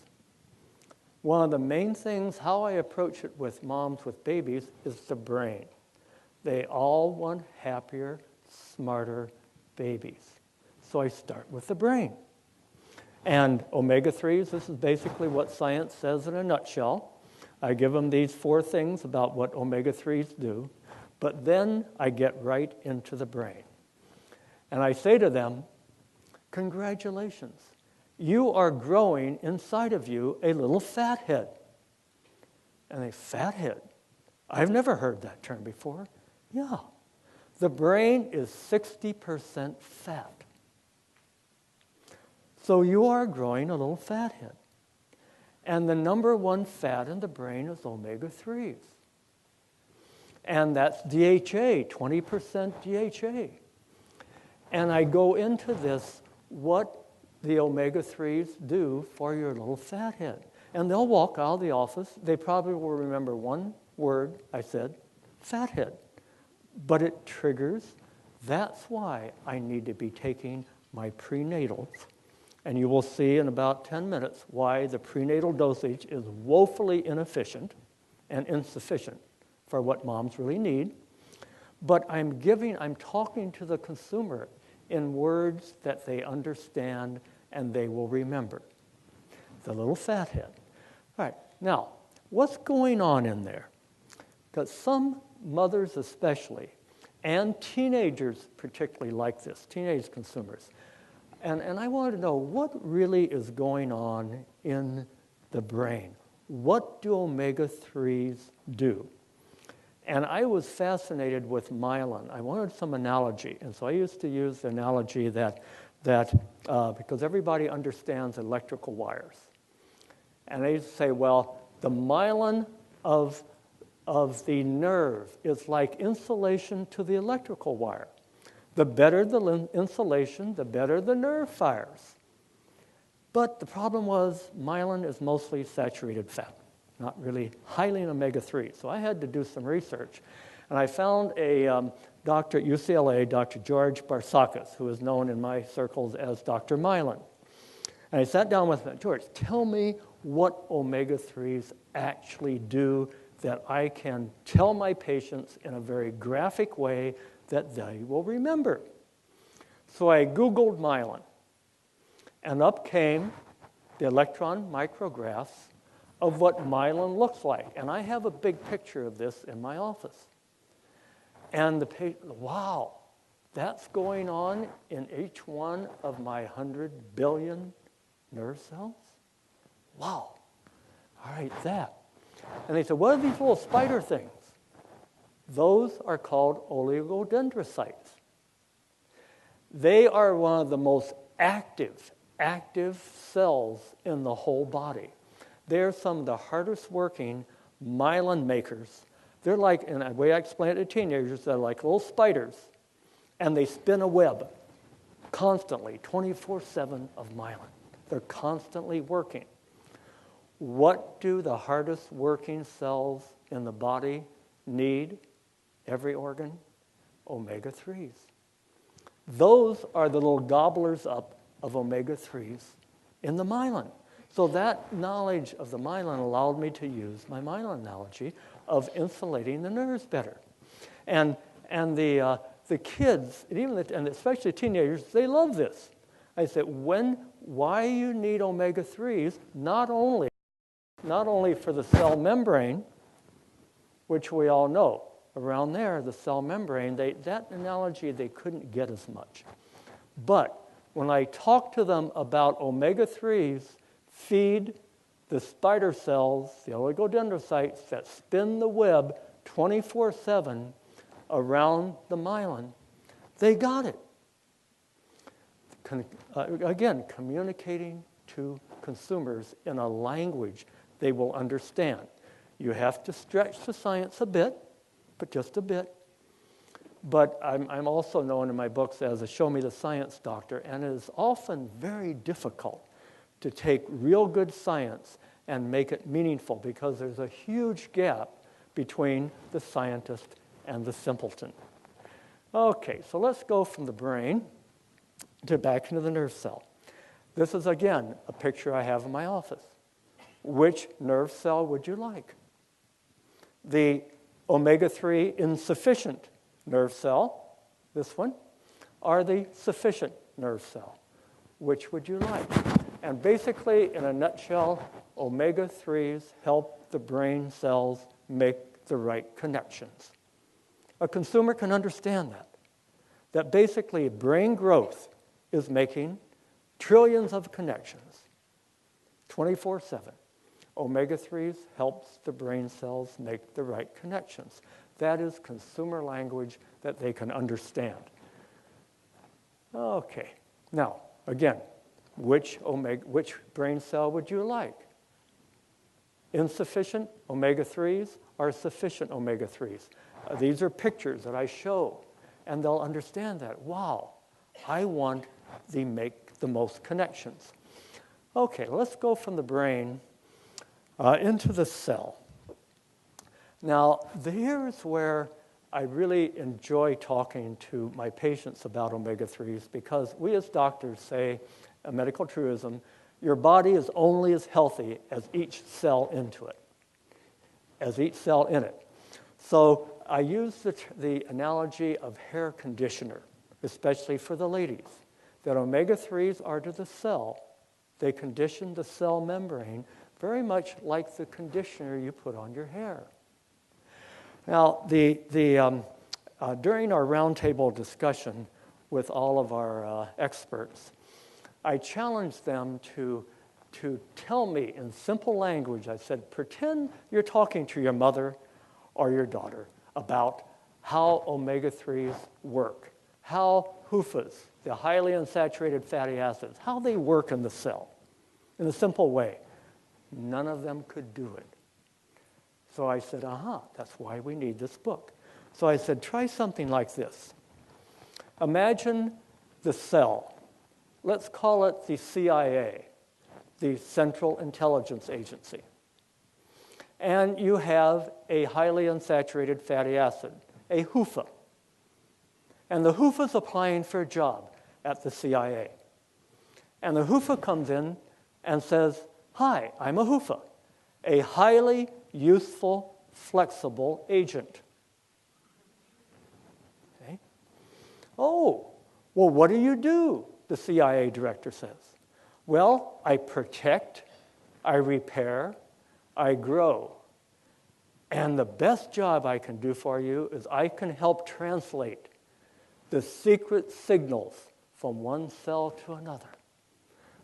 Speaker 4: One of the main things, how I approach it with moms with babies, is the brain. They all want happier, smarter babies. So I start with the brain. And omega-3s, this is basically what science says in a nutshell. I give them these 4 things about what omega-3s do, but then I get right into the brain. And I say to them, congratulations. You are growing inside of you a little fathead. And a fathead? I've never heard that term before. Yeah. The brain is 60% fat. So you are growing a little fathead. And the number 1 fat in the brain is omega-3s. And that's DHA, 20% DHA. And I go into this, what the omega-3s do for your little fathead. And they'll walk out of the office. They probably will remember one word I said, fathead. But it triggers. That's why I need to be taking my prenatals. And you will see in about 10 minutes why the prenatal dosage is woefully inefficient and insufficient for what moms really need. But I'm talking to the consumer in words that they understand and they will remember. The little fathead. All right, now, what's going on in there? Because some mothers especially, and teenagers particularly like this, teenage consumers, and I wanted to know what really is going on in the brain. What do omega-3s do? And I was fascinated with myelin. I wanted some analogy, and so I used to use the analogy that because everybody understands electrical wires. And they say, well, the myelin of the nerve is like insulation to the electrical wire. The better the insulation, the better the nerve fires. But the problem was myelin is mostly saturated fat, not really highly in omega-3. So I had to do some research. And I found a doctor at UCLA, Dr. George Barsakis, who is known in my circles as Dr. Myelin. And I sat down with him, George, tell me what omega-3s actually do that I can tell my patients in a very graphic way that they will remember. So I Googled myelin, and up came the electron micrographs of what myelin looks like. And I have a big picture of this in my office. And the patient, wow, that's going on in each one of my 100 billion nerve cells? Wow. All right, that. And they said, what are these little spider things? Those are called oligodendrocytes. They are one of the most active cells in the whole body. They're some of the hardest working myelin makers. They're like, and the way I explain it to teenagers, they're like little spiders, and they spin a web constantly, 24/7 of myelin. They're constantly working. What do the hardest working cells in the body need? Every organ? Omega-3s. Those are the little gobblers up of omega-3s in the myelin. So that knowledge of the myelin allowed me to use my myelin analogy of insulating the nerves better. And the kids, and especially teenagers, they love this. I said, why you need omega-3s, not only for the cell membrane, which we all know. Around there, the cell membrane, that analogy they couldn't get as much. But when I talk to them about omega-3s feed the spider cells, the oligodendrocytes that spin the web 24/7 around the myelin, they got it. Again, communicating to consumers in a language they will understand. You have to stretch the science a bit, but just a bit. But I'm also known in my books as a show me the science doctor, and it is often very difficult to take real good science and make it meaningful, because there's a huge gap between the scientist and the simpleton. Okay, so let's go from the brain to back into the nerve cell. This is, again, a picture I have in my office. Which nerve cell would you like? The omega-3 insufficient nerve cell, this one, or the sufficient nerve cell? Which would you like? And basically, in a nutshell, omega-3s help the brain cells make the right connections. A consumer can understand that basically brain growth is making trillions of connections, 24/7. Omega-3s helps the brain cells make the right connections. That is consumer language that they can understand. Okay, now, again, which brain cell would you like? Insufficient omega-3s or sufficient omega-3s? These are pictures that I show, and they'll understand that. Wow, I want to make the most connections. Okay, let's go from the brain into the cell. Now, here's where I really enjoy talking to my patients about omega-3s, because we as doctors say, a medical truism, your body is only as healthy as each cell into it, as each cell in it. So I use the analogy of hair conditioner, especially for the ladies, that omega-3s are to the cell. They condition the cell membrane very much like the conditioner you put on your hair. Now, during our roundtable discussion with all of our experts, I challenged them to tell me in simple language. I said, pretend you're talking to your mother or your daughter about how omega-3s work, how HUFAs, the highly unsaturated fatty acids, how they work in the cell in a simple way. None of them could do it. So I said, that's why we need this book. So I said, try something like this. Imagine the cell. Let's call it the CIA, the Central Intelligence Agency. And you have a highly unsaturated fatty acid, a HUFA. And the HUFA's applying for a job at the CIA. And the HUFA comes in and says, hi, I'm a HUFA, a highly useful, flexible agent. Okay? Oh, well, what do? The CIA director says. Well, I protect, I repair, I grow. And the best job I can do for you is I can help translate the secret signals from one cell to another.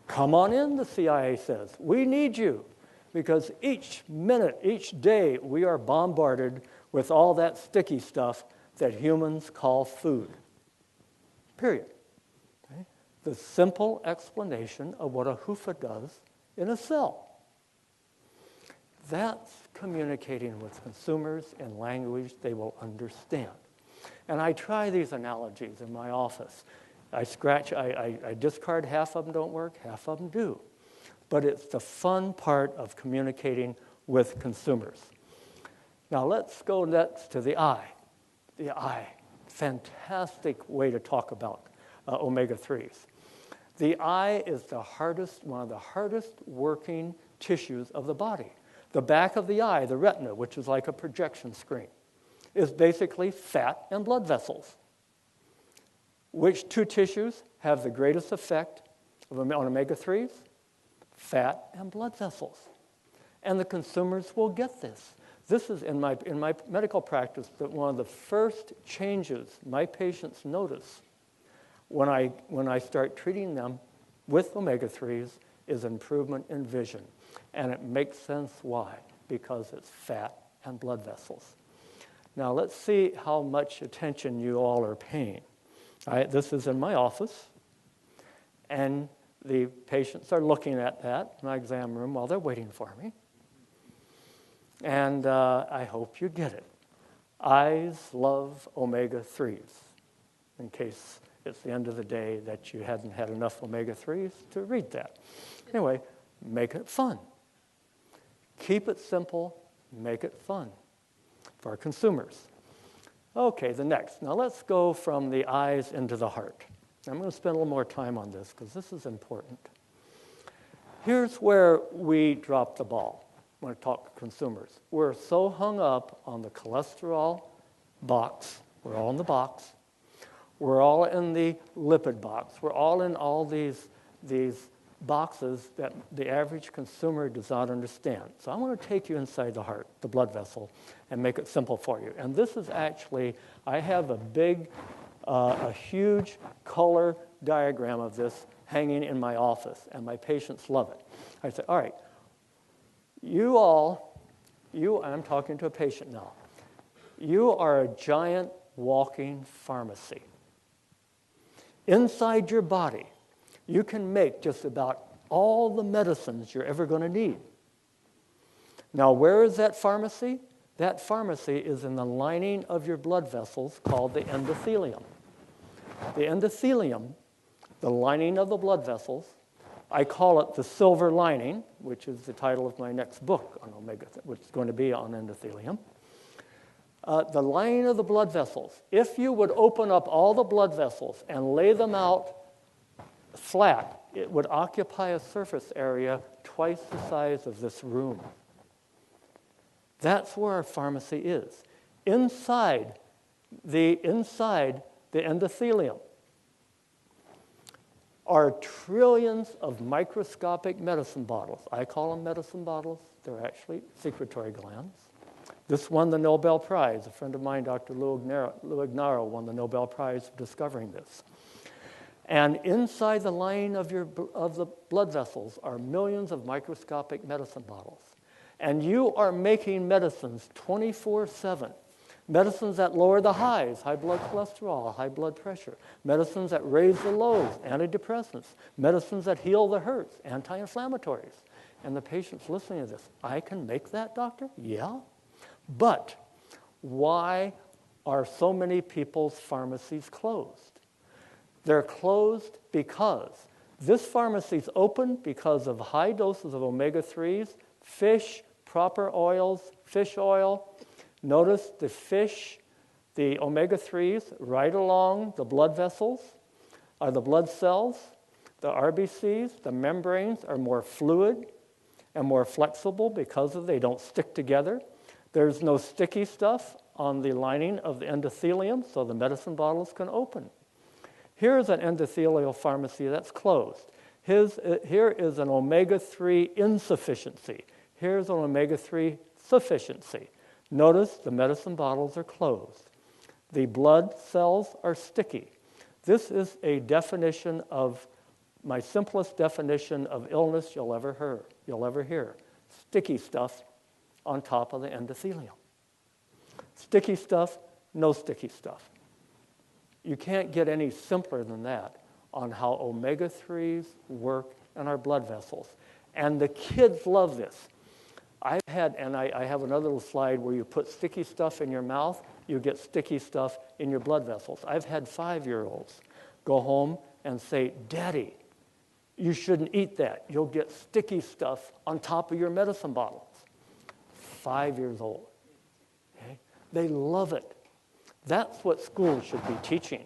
Speaker 4: Come on in, the CIA says. We need you, because each minute, each day, we are bombarded with all that sticky stuff that humans call food. Period. Okay? The simple explanation of what a HUFA does in a cell. That's communicating with consumers in language they will understand. And I try these analogies in my office. I discard half of them don't work, half of them do. But it's the fun part of communicating with consumers. Now let's go next to the eye. The eye, fantastic way to talk about omega-3s. The eye is one of the hardest working tissues of the body. The back of the eye, the retina, which is like a projection screen, is basically fat and blood vessels. Which two tissues have the greatest effect on omega-3s? Fat and blood vessels. And the consumers will get this. This is in my medical practice that one of the first changes my patients notice when I start treating them with omega-3s is improvement in vision. And it makes sense why, because it's fat and blood vessels. Now let's see how much attention you all are paying. This is in my office, and the patients are looking at that in my exam room while they're waiting for me. And I hope you get it. Eyes love omega-3s, in case it's the end of the day that you hadn't had enough omega-3s to read that. Anyway, make it fun. Keep it simple, make it fun for our consumers. Okay, the next. Now let's go from the eyes into the heart. I'm going to spend a little more time on this because this is important. Here's where we drop the ball when I talk to consumers. We're so hung up on the cholesterol box. We're all in the box. We're all in the lipid box. We're all in all these boxes that the average consumer does not understand. So I want to take you inside the heart, the blood vessel, and make it simple for you. And this is actually, I have a huge color diagram of this hanging in my office, and my patients love it. I say, all right, I'm talking to a patient now. You are a giant walking pharmacy. Inside your body, you can make just about all the medicines you're ever going to need. Now, where is that pharmacy? That pharmacy is in the lining of your blood vessels called the endothelium. The endothelium, the lining of the blood vessels, I call it the silver lining, which is the title of my next book on omega, which is going to be on endothelium. The lining of the blood vessels. If you would open up all the blood vessels and lay them out flat, it would occupy a surface area twice the size of this room. That's where our pharmacy is. Inside the endothelium are trillions of microscopic medicine bottles. I call them medicine bottles. They're actually secretory glands. This won the Nobel Prize. A friend of mine, Dr. Lou Ignarro, won the Nobel Prize for discovering this. And inside the lining of the blood vessels are millions of microscopic medicine bottles. And you are making medicines 24/7. Medicines that lower the highs, high blood cholesterol, high blood pressure. Medicines that raise the lows, antidepressants. Medicines that heal the hurts, anti-inflammatories. And the patient's listening to this. I can make that, doctor? Yeah. But why are so many people's pharmacies closed? They're closed because this pharmacy's open because of high doses of omega-3s, fish, proper oils, fish oil. Notice the fish, the omega-3s, right along the blood vessels are the blood cells. The RBCs, the membranes, are more fluid and more flexible because they don't stick together. There's no sticky stuff on the lining of the endothelium, so the medicine bottles can open. Here's an endothelial pharmacy that's closed. Here is an omega-3 insufficiency. Here's an omega-3 sufficiency. Notice the medicine bottles are closed. The blood cells are sticky. This is a definition of, my simplest definition of illness you'll ever hear. Sticky stuff on top of the endothelium. Sticky stuff, no sticky stuff. You can't get any simpler than that on how omega-3s work in our blood vessels. And the kids love this. I have another little slide where you put sticky stuff in your mouth, you get sticky stuff in your blood vessels. I've had 5-year-olds go home and say, Daddy, you shouldn't eat that. You'll get sticky stuff on top of your medicine bottles. 5 years old. Okay? They love it. That's what schools should be teaching.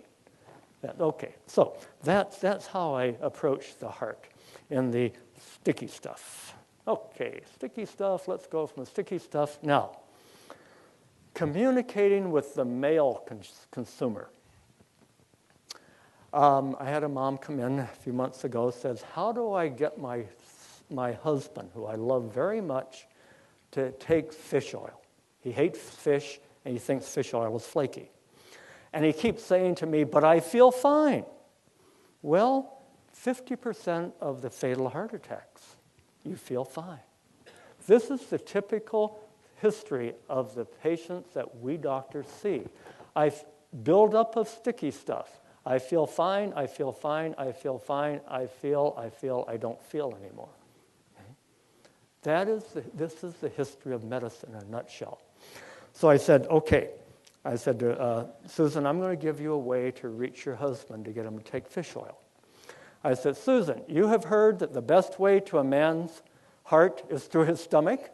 Speaker 4: Okay, so that's how I approach the heart in the sticky stuff. Okay, sticky stuff, let's go from the sticky stuff. Now, communicating with the male consumer. I had a mom come in a few months ago, says, how do I get my husband, who I love very much, to take fish oil? He hates fish, and he thinks fish oil is flaky. And he keeps saying to me, but I feel fine. Well, 50% of the fatal heart attacks, you feel fine. This is the typical history of the patients that we doctors see. I build up of sticky stuff. I feel fine, I feel fine, I feel fine, I feel, I don't feel anymore. Okay? This is the history of medicine in a nutshell. So I said, okay. I said to Susan, I'm going to give you a way to reach your husband to get him to take fish oil. I said, Susan, you have heard that the best way to a man's heart is through his stomach?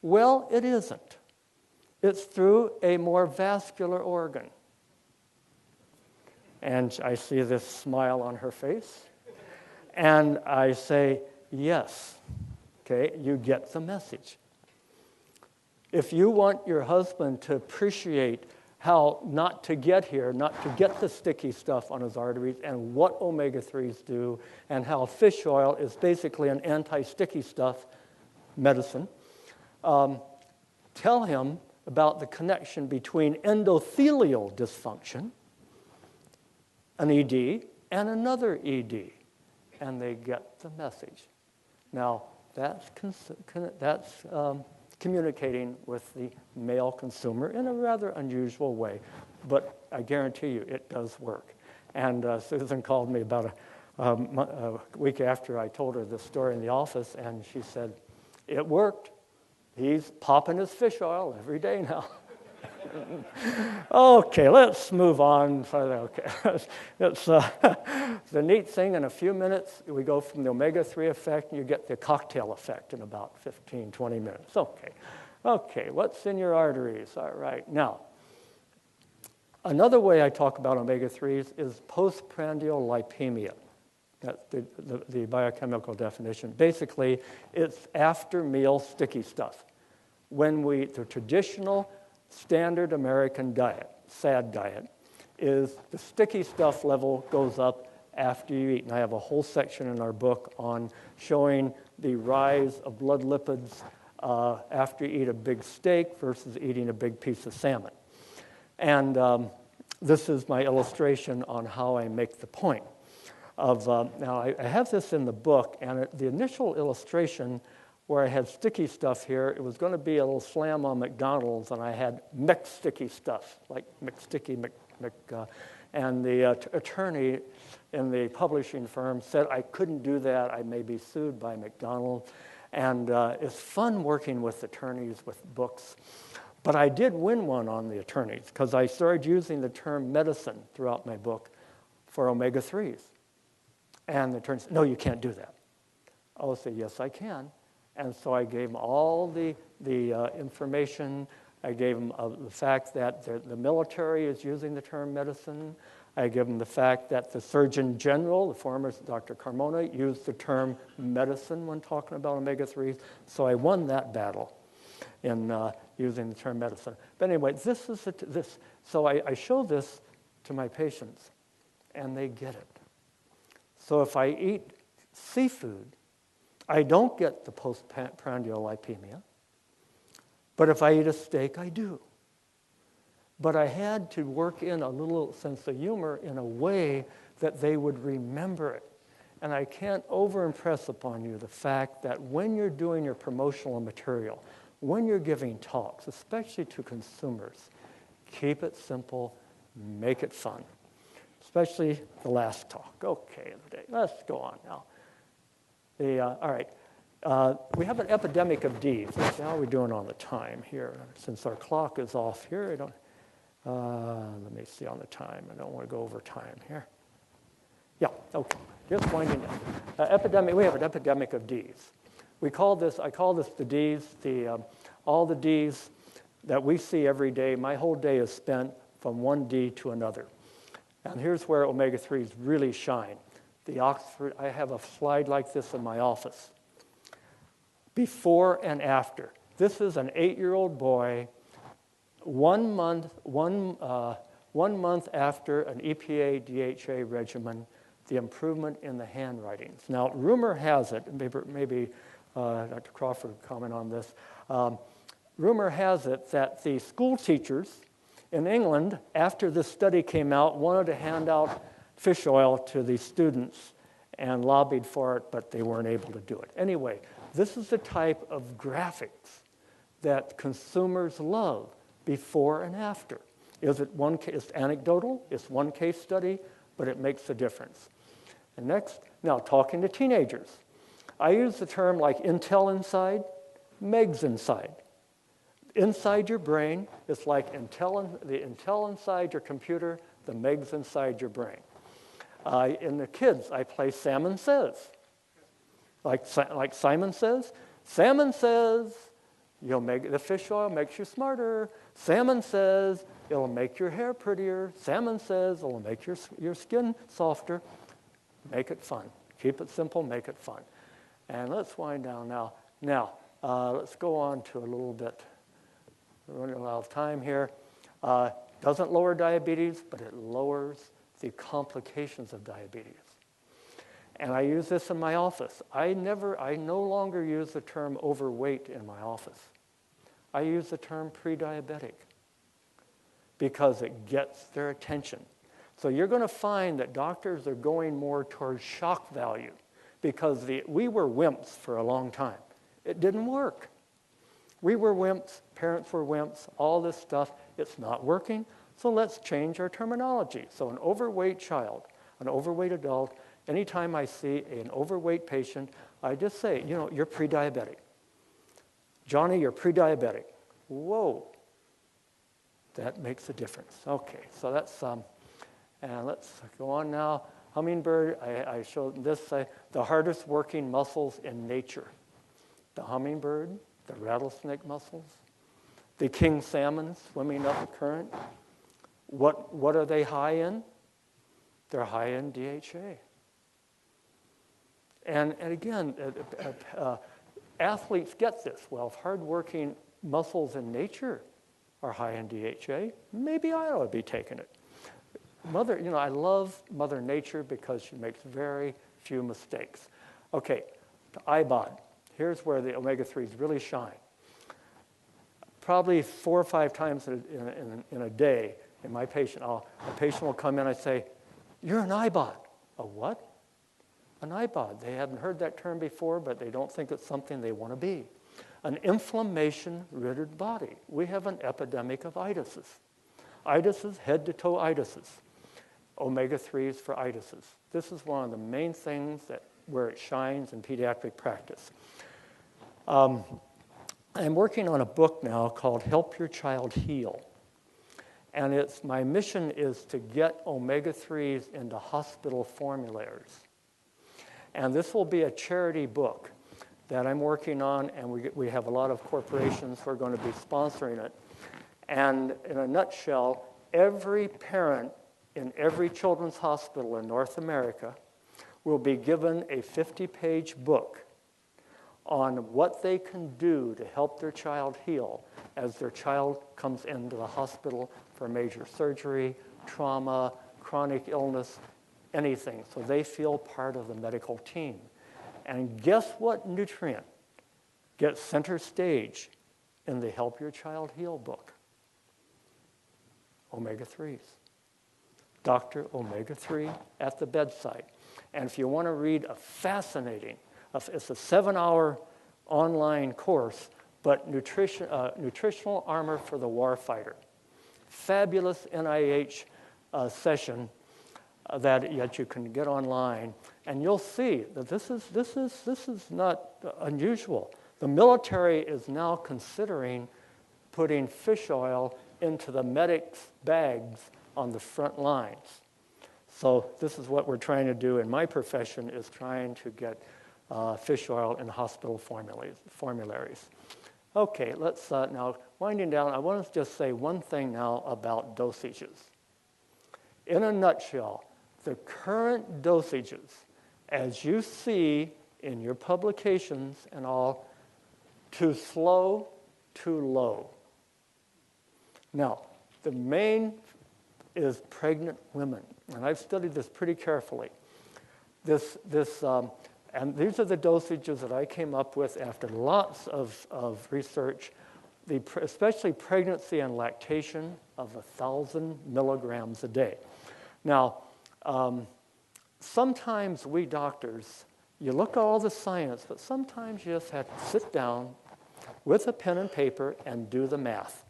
Speaker 4: Well, it isn't. It's through a more vascular organ. And I see this smile on her face. And I say, yes. Okay, you get the message. If you want your husband to appreciate how not to get here, not to get the sticky stuff on his arteries, and what omega-3s do, and how fish oil is basically an anti-sticky stuff medicine, tell him about the connection between endothelial dysfunction, an ED, and another ED, and they get the message. Now, that's communicating with the male consumer in a rather unusual way, but I guarantee you it does work. And Susan called me about a week after I told her this story in the office, and she said, it worked. He's popping his fish oil every day now. Okay, let's move on. Okay, it's the neat thing. In a few minutes, we go from the omega-3 effect, and you get the cocktail effect in about 15, 20 minutes. Okay, what's in your arteries? All right, now, another way I talk about omega-3s is postprandial lipemia. That's the biochemical definition. Basically, it's after-meal sticky stuff. The traditional standard American diet, SAD diet, is the sticky stuff level goes up after you eat. And I have a whole section in our book on showing the rise of blood lipids after you eat a big steak versus eating a big piece of salmon. And this is my illustration on how I make the point. Now, I have this in the book, and the initial illustration where I had sticky stuff here, it was going to be a little slam on McDonald's, and I had McSticky stuff, like McSticky, and the attorney in the publishing firm said I couldn't do that. I may be sued by McDonald's. And it's fun working with attorneys with books. But I did win one on the attorneys because I started using the term medicine throughout my book for omega-3s. And the attorney said, no, you can't do that. I will say, yes, I can. And so I gave them all the information. I gave them the fact that the military is using the term medicine. I gave them the fact that the Surgeon General, the former Dr. Carmona, used the term medicine when talking about omega-3s. So I won that battle in using the term medicine. But anyway, this is this. So I show this to my patients, and they get it. So if I eat seafood, I don't get the postprandial lipemia. But if I eat a steak, I do. But I had to work in a little sense of humor in a way that they would remember it. And I can't overimpress upon you the fact that when you're doing your promotional material, when you're giving talks, especially to consumers, keep it simple, make it fun. Especially the last talk. Okay, let's go on now. All right. We have an epidemic of Ds. How are we doing on the time here? Since our clock is off here, let me see on the time. I don't want to go over time here. Yeah, okay. Just winding down. We have an epidemic of Ds. I call this the Ds. All the Ds that we see every day. My whole day is spent from one D to another. And here's where omega-3s really shine. I have a slide like this in my office. Before and after. This is an 8-year-old boy, 1 month after an EPA DHA regimen, the improvement in the handwritings. Now, rumor has it, maybe Dr. Crawford would comment on this, rumor has it that the school teachers in England, after this study came out, wanted to hand out fish oil to the students and lobbied for it, but they weren't able to do it. Anyway, this is the type of graphics that consumers love before and after. It's anecdotal, it's one case study, but it makes a difference. And next, now talking to teenagers. I use the term like Intel inside, Megs inside. Inside your brain, it's like the Intel inside your computer, the Megs inside your brain. In the kids, I play Salmon Says. Like Simon Says. Salmon says The fish oil makes you smarter. Salmon says it'll make your hair prettier. Salmon says it'll make your skin softer. Make it fun. Keep it simple, make it fun. And let's wind down now. Now, let's go on to a little bit. We're running out of time here. Doesn't lower diabetes, but it lowers the complications of diabetes. And I use this in my office. I no longer use the term overweight in my office. I use the term pre-diabetic because it gets their attention. So you're going to find that doctors are going more towards shock value because we were wimps for a long time. It didn't work. We were wimps, parents were wimps, all this stuff. It's not working, so let's change our terminology. So an overweight child, an overweight adult, anytime I see an overweight patient, I just say, you're pre-diabetic. Johnny, you're pre-diabetic. Whoa. That makes a difference. Okay, so that's, and let's go on now. Hummingbird, I showed this, the hardest working muscles in nature. The hummingbird, the rattlesnake muscles, the king salmon swimming up a current. What are they high in? They're high in DHA. And again, athletes get this. Well, if hardworking muscles in nature are high in DHA, maybe I ought to be taking it. I love Mother Nature because she makes very few mistakes. Okay, the IBOD. Here's where the omega-3s really shine. Probably 4 or 5 times in a day, in my patient, a patient will come in and say, "You're an IBOD." A what? An IBOD. They haven't heard that term before, but they don't think it's something they want to be. An inflammation-ridden body. We have an epidemic of itises. Itises, head-to-toe itises. Omega-3s for itises. This is one of the main things where it shines in pediatric practice. I'm working on a book now called Help Your Child Heal. And my mission is to get omega-3s into hospital formularies. And this will be a charity book that I'm working on, and we have a lot of corporations who are going to be sponsoring it. And in a nutshell, every parent in every children's hospital in North America will be given a 50-page book on what they can do to help their child heal as their child comes into the hospital for major surgery, trauma, chronic illness, anything. So they feel part of the medical team. And guess what nutrient gets center stage in the Help Your Child Heal book? Omega-3s. Dr. Omega-3 at the bedside. And if you want to read a fascinating, it's a 7-hour online course, but nutritional armor for the warfighter. Fabulous NIH session that you can get online, and you'll see that this is not unusual. The military is now considering putting fish oil into the medics' bags on the front lines. So this is what we're trying to do in my profession, is trying to get fish oil in hospital formularies. Okay, let's now, winding down, I want to just say one thing now about dosages. In a nutshell, the current dosages, as you see in your publications and all, too slow, too low. Now, the main is pregnant women, and I've studied this pretty carefully. And these are the dosages that I came up with after lots of research, especially pregnancy and lactation of 1,000 milligrams a day. Now, sometimes we doctors, you look at all the science, but sometimes you just have to sit down with a pen and paper and do the math.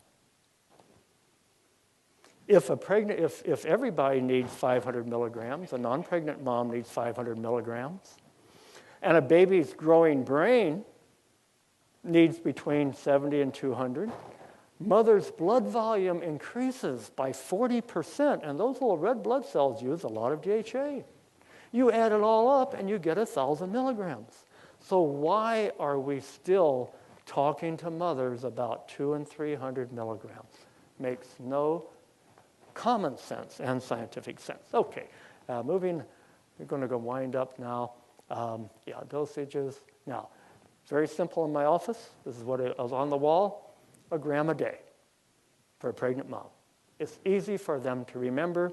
Speaker 4: If everybody needs 500 milligrams, a non-pregnant mom needs 500 milligrams, and a baby's growing brain needs between 70 and 200, mother's blood volume increases by 40%, and those little red blood cells use a lot of DHA. You add it all up, and you get 1,000 milligrams. So why are we still talking to mothers about 200 and 300 milligrams. Makes no common sense and scientific sense. Okay, moving, we're going to go wind up now. Dosages. Now, very simple in my office. This is what it was on the wall, 1 gram a day for a pregnant mom. It's easy for them to remember,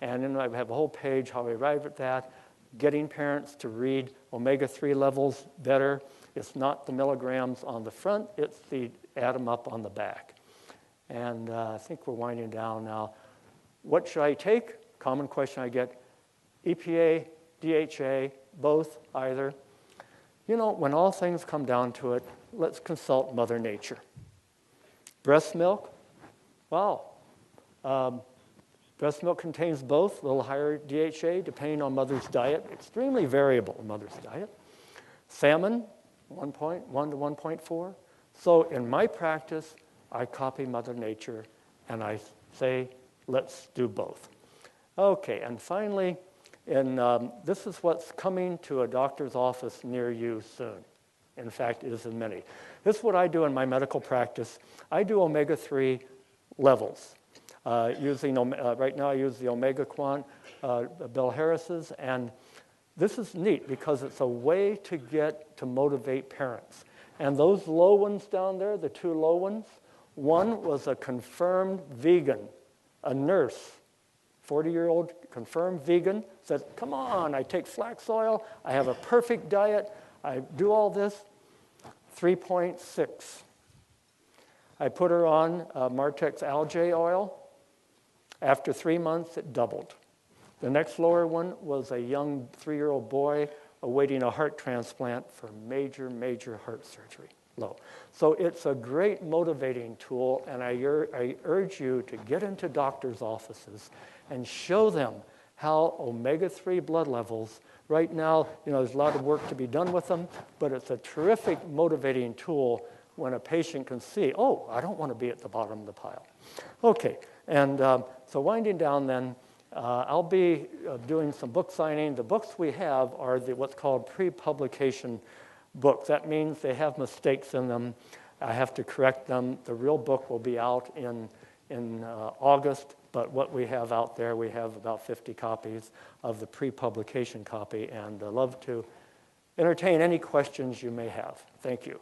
Speaker 4: and then I have a whole page how we arrive at that, getting parents to read omega-3 levels better. It's not the milligrams on the front, it's the add them up on the back. And I think we're winding down now. What should I take? Common question I get, EPA, DHA, both, either. You know, when all things come down to it, let's consult Mother Nature. Breast milk, wow. Breast milk contains both, a little higher DHA, depending on mother's diet. Extremely variable in mother's diet. Salmon, 1.1 to 1.4. So in my practice, I copy Mother Nature, and I say, let's do both. Okay, and finally, this is what's coming to a doctor's office near you soon. In fact, it is in many. This is what I do in my medical practice. I do omega-3 levels. Right now I use the Omega Quant, Bill Harris's, and this is neat because it's a way to get to motivate parents. And those low ones down there, the 2 low ones, one was a confirmed vegan, a nurse, 40-year-old confirmed vegan, said, come on, I take flax oil, I have a perfect diet, I do all this, 3.6. I put her on Martex algae oil. After 3 months, it doubled. The next lower one was a young 3-year-old boy awaiting a heart transplant for major, major heart surgery, low. So it's a great motivating tool, and I urge you to get into doctors' offices and show them how omega-3 blood levels, right now, there's a lot of work to be done with them, but it's a terrific motivating tool when a patient can see, oh, I don't want to be at the bottom of the pile. Okay, and so winding down then, I'll be doing some book signing. The books we have are what's called pre-publication books. That means they have mistakes in them. I have to correct them. The real book will be out in August, but what we have out there, we have about 50 copies of the pre-publication copy, and I'd love to entertain any questions you may have. Thank you.